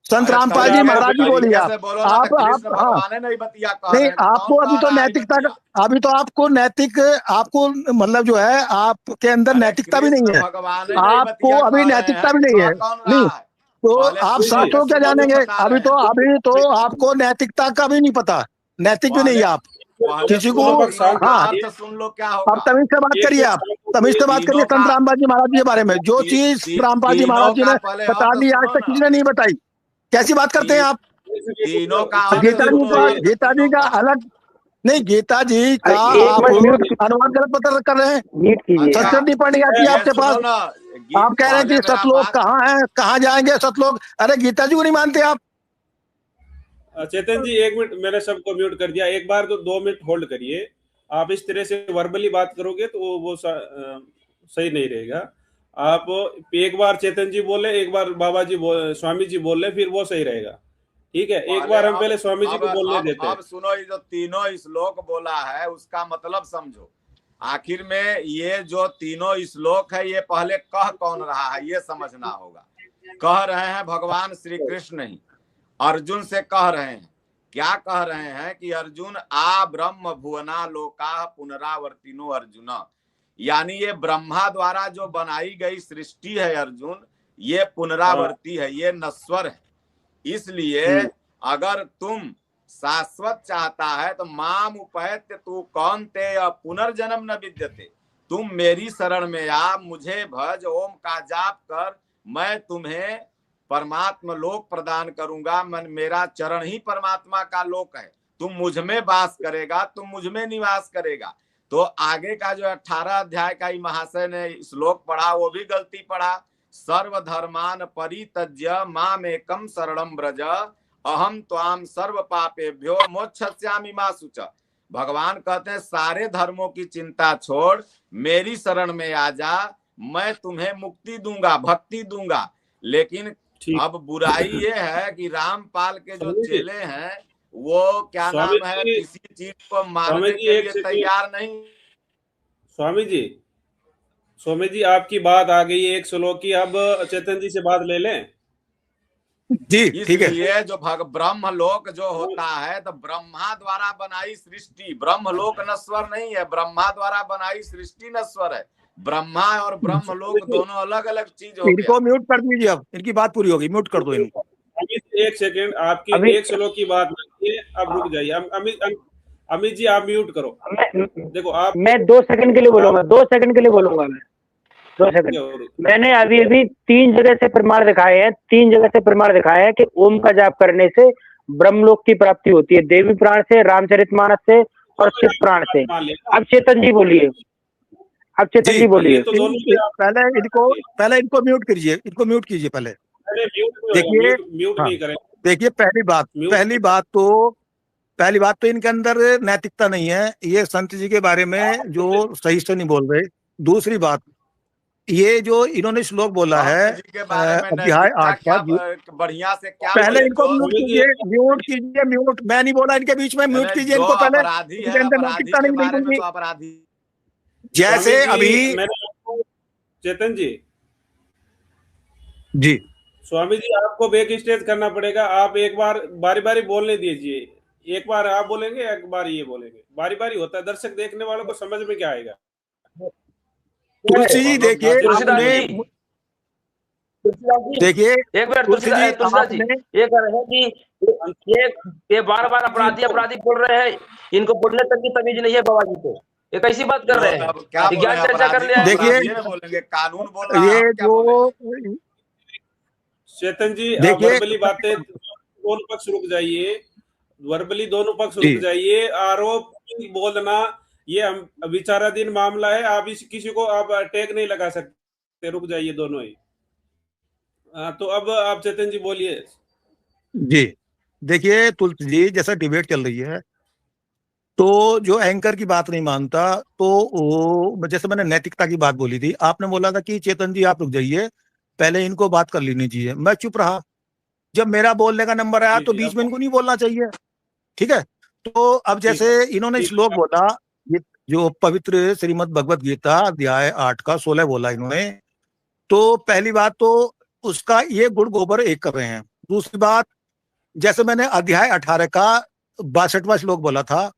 संत अरे रामपाल जी महाराज जी बोलिए। तरीके से बोलो ना, तो कृष्ण हाँ भगवान ने नहीं बतिया कह नहीं, रहे हैं, तो आपको कौन अभी कह तो रहा है नैतिकता बतिया? का, अभी तो आपको नैतिक, आपको मतलब जो है आपके अंदर अरे नैतिकता भी नहीं कृष्ण है, भगवान ने नहीं आपको बतिया अभी कह रहे नैतिकता हैं भी कि नहीं कह है। कौन नहीं रहा है? तो पहले आप तुम पहले शास्त्रों क्या सुनो जो जानेंगे? बता रहे हैं। अभी तो आपको नैतिकता का भी नहीं पता, नैतिक भी नहीं पहले है आप पहले किसी को। सुनो, दोनों पक्ष तीनों शांत का हाँ, रहिए, अर्थ सुन लो क्या अब होगा। तमीज से बात एक करिए, मिनट आप शांत तमीज रहिए। से बात करिए तीनों का संत रामपाल जी महाराज जी के बारे में। जो चीज रामपाल जी तीनों महाराज जी का ने पहले बता अर्थ दी आज सुनो तक ना। किसी ने नहीं बताई। कैसी बात करते हैं आप? तीनों का अर्थ गीता जी सुनो, का, एक गीता जी तीनों का का। अलग नहीं, गीता जी का एक आप मिनट म्यूट अनुवाद गलत पता कर रहे हैं। म्यूट कीजिए। अच्छा संस्कृत नहीं पढ़नी आती है ये आपके पास। सुनो ना, आप कह रहे हैं पहले कि मेरा सतलोक बात कहाँ है, कहाँ जाएंगे सतलोक? अरे गीता जी को नहीं मानते आप? चेतन जी एक मिनट, मैंने सबको म्यूट कर दिया। एक बार तो 2 मिनट होल्ड करिए। आप इस तरह से वर्बली बात करोगे तो वो सही नहीं रहेगा। आप एक बार चेतन जी बोले, एक बार बाबा जी स्वामी जी बोले, फिर वो सही रहेगा। ठीक है, एक पहले बार हम पहले स्वामी जी को बोलने देते हैं। अब सुनो, ये जो तीनों श्लोक बोला है उसका मतलब समझो। आखिर में ये जो तीनों श्लोक है ये पहले कह कौन रहा है ये समझना होगा। कह रहे हैं भगवान श्री कृष्ण ही, अर्जुन से कह रहे हैं। क्या कह रहे हैं कि अर्जुन आ ब्रह्म भुवना लोका पुनरावर्तिनो अर्जुन, यानी ये ब्रह्मा द्वारा जो बनाई गई सृष्टि है अर्जुन, ये पुनरावर्ती है, ये नश्वर है। इसलिए अगर तुम शाश्वत चाहता है तो माम उपैत्य तू कौन्ते पुनर्जन्म न विद्यते, तुम मेरी शरण में आ, मुझे भज, ओम का जाप कर, मैं तुम्हें परमात्मा लोक प्रदान करूंगा। मन मेरा चरण ही परमात्मा का लोक है, तुम मुझ में वास करेगा, तुम मुझ में निवास करेगा। तो आगे का जो 18 अध्याय का ही महाशय ने श्लोक पढ़ा वो भी गलती पढ़ा। सर्वधर्मान परित्यज्य मामेकं शरणं व्रज, अहम त्वाम सर्व पापेभ्यो मोक्षयिष्यामि मा शुच। भगवान कहते हैं सारे धर्मों की चिंता छोड़, मेरी शरण में आ जा, मैं तुम्हें मुक्ति दूंगा, भक्ति दूंगा। लेकिन अब बुराई ये है कि रामपाल के जो चेले हैं वो क्या नाम है, किसी चीज को मानने के लिए तैयार नहीं। स्वामी जी आपकी बात आ गई है एक श्लोक की, अब चेतन जी से बात ले लें जी, ठीक है। इसलिए जो ब्रह्म लोक जो होता है तो ब्रह्मा द्वारा बनाई सृष्टि, ब्रह्म लोक नश्वर नहीं है, ब्रह्मा द्वारा बनाई सृष्टि नश्वर है। ब्रह्मा और ब्रह्म लोक दोनों अलग अलग चीज हो इनको म्यूट कर दीजिए, अब इनकी बात पूरी होगी, म्यूट कर दो इनको। एक सेकेंड, आपकी एक श्लोक की बात नहीं है, अब रुक जाइए। अमित जी आप म्यूट करो। देखो आप, मैं 2 सेकंड के लिए बोलूंगा, 2 सेकंड के लिए बोलूंगा मैं 2 सेकंड। मैंने अभी 3 जगह से प्रमाण दिखाए हैं, 3 जगह से प्रमाण दिखाए हैं कि ओम का जाप करने से ब्रह्मलोक की प्राप्ति होती है, देवी प्राण से, रामचरितमानस से और शिव प्राण से। अब चेतन जी बोलिए, अब चेतन जी बोलिए। पहले इनको म्यूट कीजिए, इनको म्यूट कीजिए पहले। देखिए म्यूट नहीं करें। देखिए पहली बात तो इनके अंदर नैतिकता नहीं है, ये संत जी के बारे में जो सही से नहीं बोल रहे। दूसरी बात, ये जो इन्होंने श्लोक बोला है अध्याय 8 का, बढ़िया से क्या पहले इनको म्यूट कीजिए, म्यूट। मैं नहीं बोला इनके बीच में, म्यूट कीजिए इनको पहले। इनके अंदर नैतिकता नहीं बिल्कुल भी। जैसे अभी चेतन जी जी, स्वामी जी आपको बैक स्टेज करना पड़ेगा। आप एक बार बारी बारी बोलने दीजिए, एक बार आप बोलेंगे, एक बार ये बोलेंगे, बारी बारी होता है। दर्शक देखने वालों को समझ में क्या आएगा। तुलसी जी देखिए, देखिए एक मिनट तुलसीदास जी, ये कह रहे हैं कि ये बार बार अपराधी बोल रहे हैं, इनको बोलने तक की तमीज नहीं है बाबा जी को। ये कैसी बात कर रहे हैं? ज्ञान चर्चा कर लिया। देखिए बोलेंगे कानून बोल रहा है, ये जो चेतन जी वर्बली बातें, दोनों पक्ष रुक जाइए, वर्बली दोनों पक्ष रुक जाइए। आरोप बोलना ये विचाराधीन मामला है, आप किसी को आप टैग नहीं लगा सकते सकते, रुक जाइए दोनों ही। तो अब आप चेतन जी बोलिए। जी देखिए तुलसी जी, जैसा डिबेट चल रही है तो जो एंकर की बात नहीं मानता, तो वो जैसे मैंने नैतिकता की बात बोली थी, आपने बोला था कि चेतन जी आप रुक जाइए, पहले इनको बात कर लेनी चाहिए, मैं चुप रहा। जब मेरा बोलने का नंबर आया जी, तो जी, बीच अब में इनको नहीं बोलना चाहिए, ठीक है। तो अब ठीक जैसे इन्होंने ठीक श्लोक अब बोला, ये जो पवित्र श्रीमद् भगवत गीता अध्याय 8 का 16 बोला इन्होंने, तो पहली बात तो उसका ये गुण गोबर एक कर रहे हैं। दूसरी बात, जैसे मैंने अध्याय 18 का 62वां श्लोक बोला था,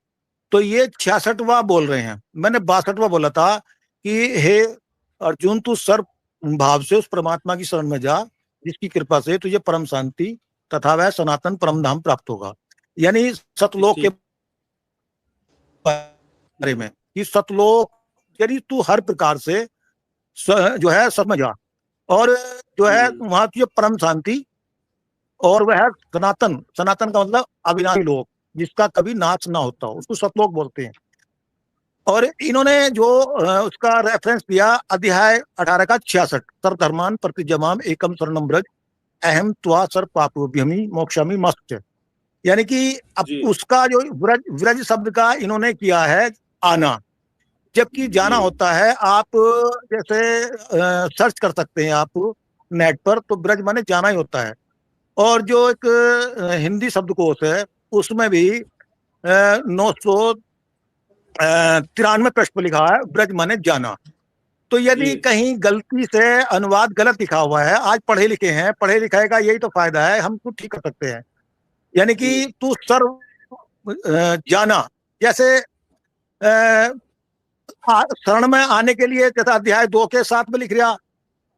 तो ये 66वां बोल रहे हैं। मैंने 62वां बोला था कि हे अर्जुन, तू सर्व भाव से उस परमात्मा की शरण में जा जिसकी कृपा से तुझे परम शांति तथा वह सनातन परम धाम प्राप्त होगा। यानी सतलोक के ठीक बारे में, कि सतलोक यानी तू हर प्रकार से जो है समझ आ, और जो है वहां तुझे परम शांति, और वह है सनातन। सनातन का मतलब अविनाशी लोक, जिसका कभी नाश ना होता हो, उसको सतलोक बोलते हैं। और इन्होंने जो उसका रेफरेंस दिया अध्याय 18 का 66, सर्वधर्मान प्रतिजमाम एकम शरणम ब्रज अहम त्वा सर्व पापोभ्यमी मोक्षामि मस्त। यानी कि अब जी, उसका जो व्रज व्रज शब्द का इन्होंने किया है आना, जबकि जाना जी, होता है। आप जैसे सर्च कर सकते हैं आप नेट पर, तो ब्रज माने जाना ही होता है। और जो एक हिंदी शब्दकोश है उसमें भी 993 पृष्ठ पर लिखा है ब्रज माने जाना। तो जी, यदि कहीं गलती से अनुवाद गलत लिखा हुआ है, आज पढ़े लिखे हैं, पढ़े लिखे का यही तो फायदा है, हम कुछ ठीक कर सकते हैं। यानी कि जी, तू सर्व जाना, जैसे शरण में आने के लिए, जैसा अध्याय 2 के 7 में लिख रहा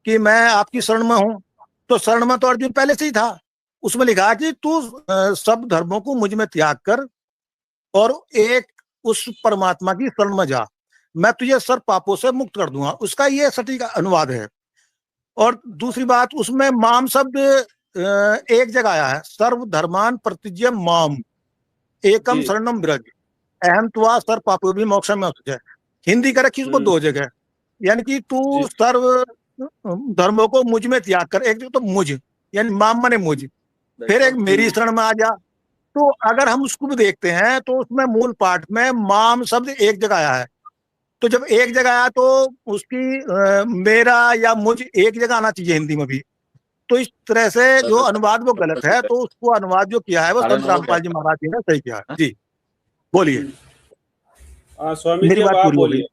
कि मैं आपकी शरण में हूं, तो शरण में तो अर्जुन पहले से ही था। उसमें लिखा कि तू सब धर्मों को मुझ में त्याग कर और एक उस परमात्मा की शरण में जा, मैं तुझे सर्व पापों से मुक्त कर दूंगा। उसका ये सटीक अनुवाद है। और दूसरी बात, उसमें माम शब्द एक जगह आया है, सर्व धर्मान प्रतिज्य माम एकम जी, शरणम ब्रज अहम त्वा सर्व पापों भी मोक्ष में। हिंदी का रखी उसको 2 जगह, यानी कि तू जी, सर्व धर्मों को मुझ में त्याग कर, एक तो मुझ यानी माम मने मुझ, फिर एक मेरी शरण में आ जा। तो अगर हम उसको भी देखते हैं तो उसमें मूल पाठ में माम शब्द एक जगह आया है। तो जब एक जगह आया तो उसकी मेरा या मुझ एक जगह आना चाहिए हिंदी में भी। तो इस तरह से जो अनुवाद वो गलत है, तो उसको अनुवाद जो किया है वो संत रामपाल जी महाराज जी ने सही किया है। जी बोलिए, स्वामी जी मेरी अब बात आप पूरी हो गई। बोलिए।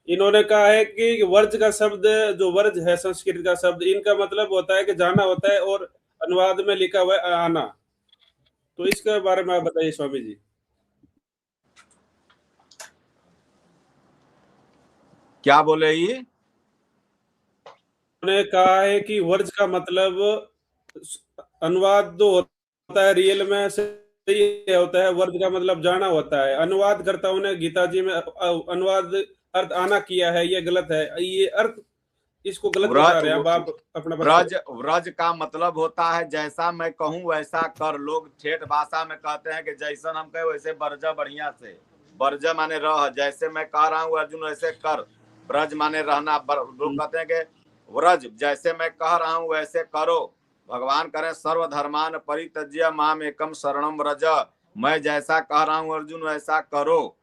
इन्होंने कहा है कि वर्ज का शब्द, जो वर्ज है संस्कृत का शब्द, इनका मतलब होता है कि जाना होता है, और अनुवाद में लिखा हुआ है आना। तो इसके बारे में आप बताइए स्वामी जी। क्या बोले ये? उन्होंने कहा है कि वर्ज का मतलब अनुवाद जो होता है रियल में सही होता है, वर्ज का मतलब जाना होता है। अनुवादकर्ताओं ने गीता जी में अनुवाद अर्थ आना किया है, ये गलत है, ये अर्थ इसको गलत बता रहे हैं। अब आप अपना व्रज व्रज का मतलब होता है जैसा मैं कहूं वैसा कर। लोग ठेठ भाषा में कहते हैं कि जैसा हम कहे वैसे बरजा बढ़िया से। बरज माने रह, जैसे मैं कह रहा हूँ अर्जुन वैसे कर। ब्रज माने रहना। लोग कहते हैं कि व्रज जैसे मैं कह रहा हूँ वैसे करो। भगवान करें सर्वधर्मान परित्यज्य माम एकम शरणम व्रज, मैं जैसा कह रहा हूँ अर्जुन वैसा करो।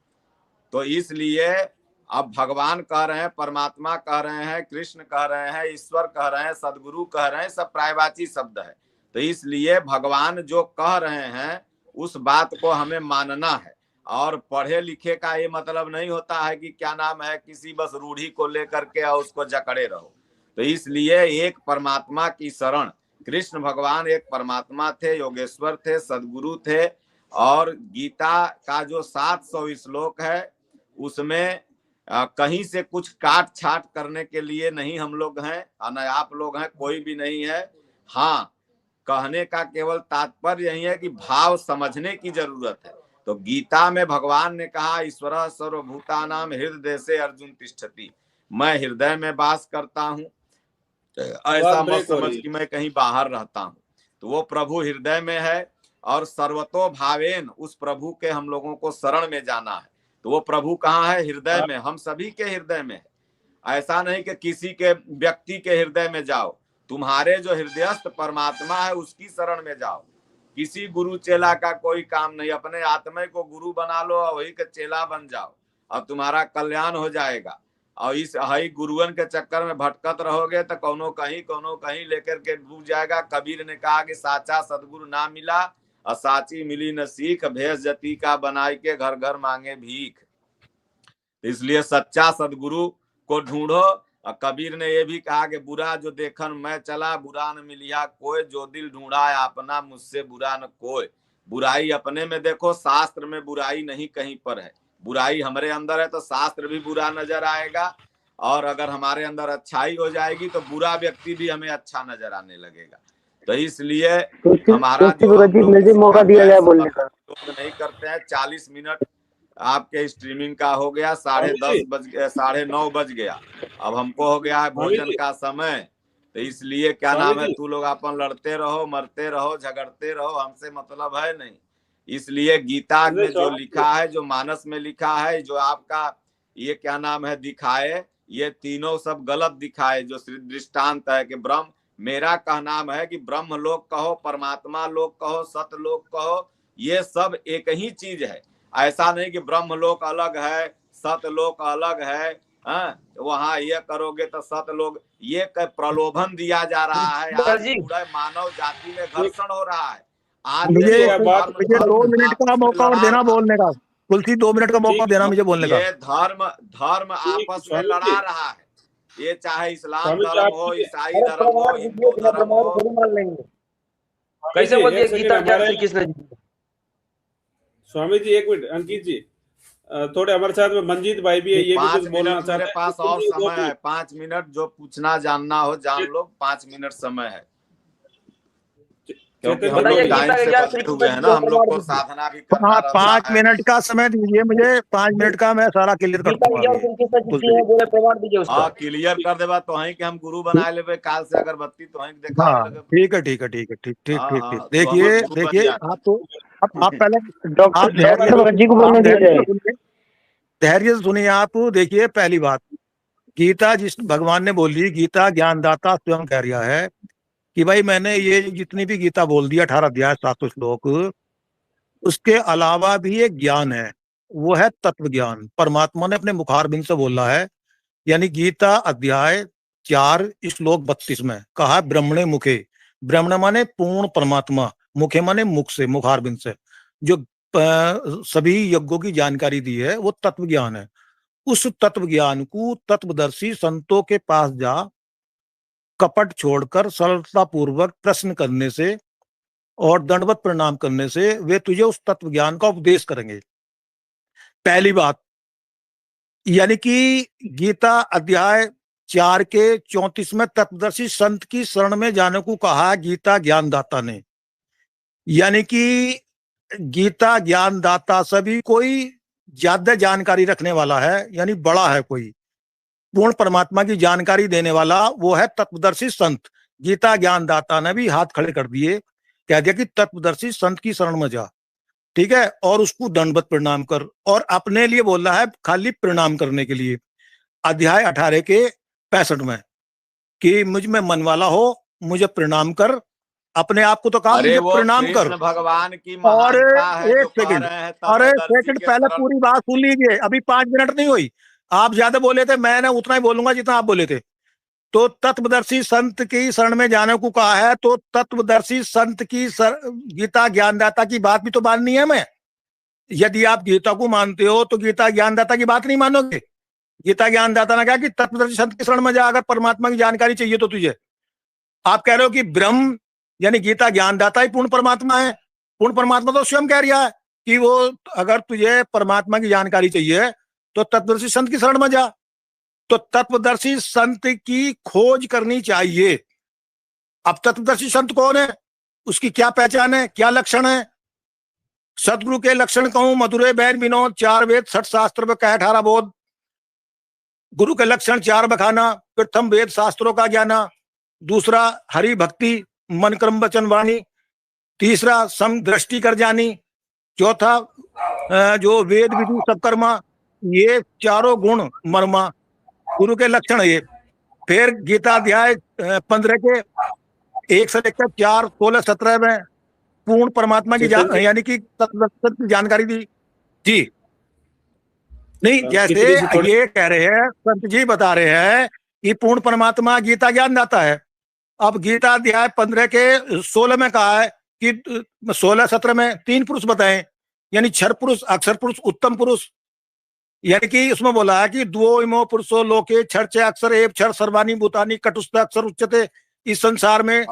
तो इसलिए अब भगवान कह रहे हैं, परमात्मा कह रहे हैं, कृष्ण कह रहे हैं, ईश्वर कह रहे हैं, सदगुरु कह रहे हैं, सब प्रायवाची शब्द है। तो इसलिए भगवान जो कह रहे हैं उस बात को हमें मानना है। और पढ़े लिखे का ये मतलब नहीं होता है कि क्या नाम है किसी बस रूढ़ी को लेकर के और उसको जकड़े रहो। तो इसलिए एक परमात्मा की शरण, कृष्ण भगवान एक परमात्मा थे, योगेश्वर थे, सदगुरु थे। और गीता का जो 700 श्लोक है उसमें कहीं से कुछ काट छाट करने के लिए नहीं हम लोग हैं, न आप लोग हैं, कोई भी नहीं है। हाँ, कहने का केवल तात्पर्य यही है कि भाव समझने की जरूरत है। तो गीता में भगवान ने कहा ईश्वर सर्वभूतानाम हृदय से अर्जुन तिष्ठति, मैं हृदय में वास करता हूँ। ऐसा मत समझ कि मैं कहीं बाहर रहता हूँ। तो वो प्रभु हृदय में है और सर्वतो भावेन उस प्रभु के हम लोगों को शरण में जाना है। तो वो प्रभु कहाँ है? हृदय में, हम सभी के हृदय में है। ऐसा नहीं कि किसी के व्यक्ति के हृदय में जाओ, तुम्हारे जो हृदयस्थ परमात्मा है उसकी शरण में जाओ। किसी गुरु चेला का कोई काम नहीं, अपने आत्मा को गुरु बना लो और वही का चेला बन जाओ और तुम्हारा कल्याण हो जाएगा। और इस हई गुरुअन के चक्कर में भटकत रहोगे तो कोनो कहीं लेकर के डूब जाएगा। कबीर ने कहा कि साचा सदगुरु ना मिला और साची मिली न सीख, भेष जति का बनाई के घर घर मांगे भीख। इसलिए सच्चा सदगुरु को ढूंढो। और कबीर ने यह भी कहा कि बुरा जो देखन मैं चला, बुरा न मिलिया कोई, जो दिल ढूंढा अपना मुझसे बुरा न कोई। बुराई अपने में देखो, शास्त्र में बुराई नहीं कहीं पर है। बुराई हमारे अंदर है तो शास्त्र भी बुरा नजर आएगा, और अगर हमारे अंदर अच्छाई हो जाएगी तो बुरा व्यक्ति भी हमें अच्छा नजर आने लगेगा। तो इसलिए हमारा जो मुझे मौका दिया जाए बोलने का नहीं करते हैं। 40 मिनट आपके स्ट्रीमिंग का हो गया, 10:30 बज गया, 9:30 बज गया। अब हमको हो गया है भोजन का समय। तो इसलिए क्या नाम है, तू लोग अपन लड़ते रहो, मरते रहो, झगड़ते रहो, हमसे मतलब है नहीं। इसलिए गीता में जो लिखा है, जो मानस में लिखा है, जो आपका ये क्या नाम है दिखाए, ये तीनों सब गलत दिखाए। जो दृष्टांत है कि ब्रह्म, मेरा कहना है कि ब्रह्म लोक कहो, परमात्मा लोक कहो, सत लोक कहो, ये सब एक ही चीज है। ऐसा नहीं कि ब्रह्म लोक अलग है, सत लोक अलग है। वहां ये करोगे तो सत लोग, ये प्रलोभन दिया जा रहा है। आज पूरा मानव जाति में घर्षण हो रहा है। आज मुझे 2 मिनट का मौका और देना बोलने का, तुलसी 2 मिनट का मौका देना मुझे बोलने का। ये धर्म आपस में लड़ा रहा है। ये चाहे इस्लाम धर्म हो, ईसाई धर्म हो, हिंदू धर्म हो। कैसे बोलते गीता ज्ञान किसने? स्वामी जी एक मिनट, अंकित जी थोड़े हमारे साथ में मंजीत भाई भी है, ये भी कुछ बोलना चाहते हैं। मेरे पास और समय है 5 मिनट, जो पूछना जानना हो जान लो, 5 मिनट समय है। क्योंकि हम लोग टाइम से बचे हुए हैं ना, हम लोग को साधना भी करना रहता है। 5 मिनट का समय दीजिए मुझे, 5 मिनट का मैं सारा क्लियर कर दूंगा। हाँ क्लियर कर देगा तो है कि हम गुरु बना लेवे काल से अगरबत्ती तो है देखा। ठीक है ठीक है ठीक है ठीक ठीक ठीक ठीक। देखिए आप तो आप पहले धैर्य से सुनिए आप। देखिए पहली बात, गीता जिस भगवान ने बोली, गीता ज्ञानदाता स्वयं कह रहा है कि भाई मैंने ये जितनी भी गीता बोल दी 18 अध्याय 700 श्लोक, उसके अलावा भी एक ज्ञान है, वो है तत्व ज्ञान। परमात्मा ने अपने मुखारबिंद से बोला है, यानी गीता अध्याय 4 श्लोक 32 में कहा ब्रह्मणे मुखे। ब्रह्मण माने पूर्ण परमात्मा, मुखे माने मुख से, मुखारबिंद से जो सभी यज्ञों की जानकारी दी है वो तत्व ज्ञान है। उस तत्व ज्ञान को तत्वदर्शी संतों के पास जा, कपट छोड़कर सरलता पूर्वक प्रश्न करने से और दंडवत प्रणाम करने से वे तुझे उस तत्व ज्ञान का उपदेश करेंगे। पहली बात, यानी कि गीता अध्याय 4 के 34 में तत्वदर्शी संत की शरण में जाने को कहा गीता ज्ञानदाता ने। यानी कि गीता ज्ञानदाता सभी कोई ज्यादा जानकारी रखने वाला है, यानी बड़ा है कोई पूर्ण परमात्मा की जानकारी देने वाला, वो है तत्वदर्शी संत। गीता ज्ञानदाता ने भी हाथ खड़े कर दिए, कह दिया कि तत्वदर्शी संत की शरण में जा, ठीक है, और उसको दंडवत प्रणाम कर। और अपने लिए बोल रहा है खाली प्रणाम करने के लिए, अध्याय 18 के 65 में कि मुझ में मन वाला हो मुझे प्रणाम कर। अपने आप को तो कहा मुझे प्रणाम कर। भगवान की और एक सेकंड, अरे सेकंड पहले पूरी बात सुन लीजिए, अभी 5 मिनट नहीं हुई। आप ज्यादा बोले थे, मैंने उतना ही बोलूंगा जितना आप बोले थे। तो तत्वदर्शी संत की शरण में जाने को कहा है, तो तत्वदर्शी संत की गीता ज्ञानदाता की बात भी तो माननी है। मैं, यदि आप गीता को मानते हो तो गीता ज्ञानदाता की बात नहीं मानोगे। गीता ज्ञानदाता ने कहा कि तत्वदर्शी संत की शरण में जा, अगर परमात्मा की जानकारी चाहिए तो तुझे। आप कह रहे हो कि ब्रह्म यानी गीता ज्ञानदाता ही पूर्ण परमात्मा है। पूर्ण परमात्मा तो स्वयं कह रहा है कि वो अगर तुझे परमात्मा की जानकारी चाहिए तो तत्वदर्शी संत की शरण में जा। तो तत्वदर्शी संत की खोज करनी चाहिए। अब तत्वदर्शी संत कौन है, उसकी क्या पहचान है, क्या लक्षण है? सदगुरु के लक्षण कहूं, मधुरे बैन विनोद, 4 वेद 6 शास्त्र में कह 18 बोध। गुरु के लक्षण 4 बखाना। प्रथम वेद शास्त्रों का ज्ञाना, दूसरा हरि भक्ति मन कर्म वचन वाणी, तीसरा सम दृष्टि कर जानी, चौथा जो वेद विदु सब कर्मा, ये चारों गुण मर्मा, गुरु के लक्षण है ये। फिर गीता अध्याय 15 के 1 से लेकर 4, 16, 17 में पूर्ण परमात्मा की यानी कि तत्व की जानकारी दी जी। नहीं, जैसे ये कह रहे हैं, संत जी बता रहे हैं कि पूर्ण परमात्मा गीता ज्ञान दाता है। अब गीता अध्याय 15 के 16 में कहा है कि 16, 17 में 3 पुरुष बताए, यानी क्षर पुरुष, अक्षर पुरुष, उत्तम पुरुष। यानी कि उसमें बोला है कि द्वो इमो पुरुषो लोके क्षर च अक्षर एव क्षर सर्वाणी भूतानि कटुस्थ अक्षर उच्यते। इस संसार में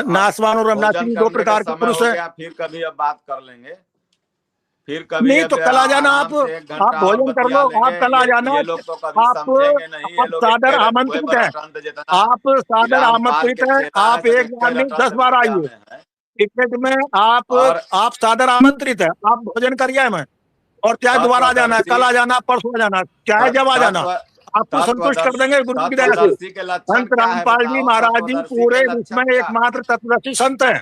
नासवान और अविनाशी 2 प्रकार के पुरुष है। फिर कभी अब बात कर लेंगे, फिर कभी नहीं तो कल आ जाना, आप भोजन कर लो, आप कल आ जाना। आप सादर आमंत्रित है, आप सादर आमंत्रित है। आप एक बार नहीं 10 बार आइए टिकट में, आप सादर आमंत्रित है। आप भोजन करिए मैं, और चाहे दोबारा आ जाना, कल आ जाना, परसों आ जाना, चाहे जब आ जाना, आपको संतुष्ट कर देंगे गुरु की दया से। संत रामपाल जी महाराज जी पूरे विश्व में एकमात्र तत्वदर्शी संत है,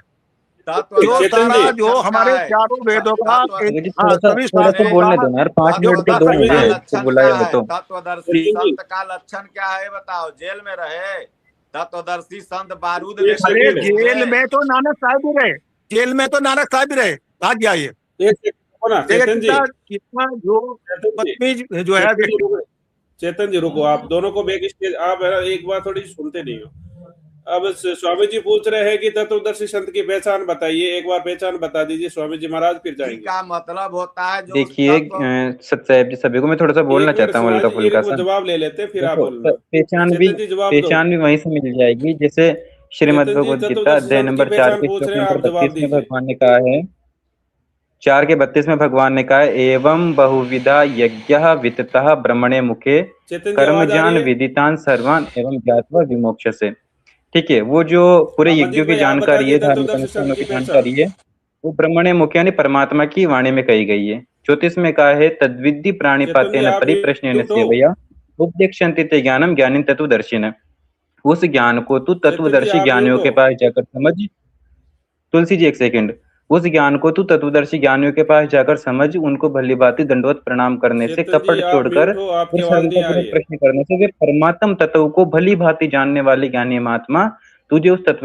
जो सारा जो हमारे चारों वेदों का सभी शास्त्रों बोलने दो यार, 5 मिनट के 2 मुझे बुलाया हो तो। तत्वदर्शी संत का लक्षण क्या है बताओ? जेल में रहे तत्वदर्शी संत, बारूद में जेल में तो नानक साहब भी रहे, जेल में तो नानक साहब भी रहे। भाग्य आइए कितना जो है। चेतन जी रुको, आप दोनों को बैक स्टेज, आप एक बार थोड़ी सुनते नहीं हो। अब स्वामी जी पूछ रहे हैं कि तत्वदर्शी संत की पहचान बताइए, एक बार पहचान बता दीजिए स्वामी जी महाराज, फिर जाएंगे। क्या मतलब होता है? देखिए सत्साहेब जी, सभी को मैं थोड़ा सा बोलना चाहता हूँ हल्का फुल्का सा। जवाब ले लेते हैं, फिर आप बोलना। पहचान भी वहीं से मिल जाएगी, जैसे श्रीमद् भगवद गीता अध्याय नंबर 4 के श्लोक नंबर 32 में भगवान ने कहा है, 4 के 32 में भगवान ने कहा है, एवं बहुविधा यज्ञः विततः ब्रह्मणे मुखे कर्म ज्ञान विदितान सर्वान एवं ज्ञात्वा विमोक्ष्यसे। ठीक है, वो जो पूरे यज्ञों की जानकारी है, धार्मिक अनुष्ठानों की जानकारी है, वो ब्रह्मणे मुखे यानी परमात्मा की वाणी में कही गई है। 34 में कहा है, तद्विद्धि प्राणिपातेन परिप्रश्नेन सेवया उपदेक्षन्ति ते ज्ञानम ज्ञानिन तत्वदर्शिनः। उस ज्ञान को तू तत्वदर्शी ज्ञानियों के पास जाकर समझ। तुलसी जी एक सेकंड, उस ज्ञान को तू तत्वदर्शी ज्ञानियों के पास जाकर समझ, उनको भली भांति दंडवत प्रणाम करने से, कपट छोड़कर प्रश्न करने से, वे परमात्म तत्व को भली भांति जानने वाले ज्ञानी महात्मा तुझे उस तत्व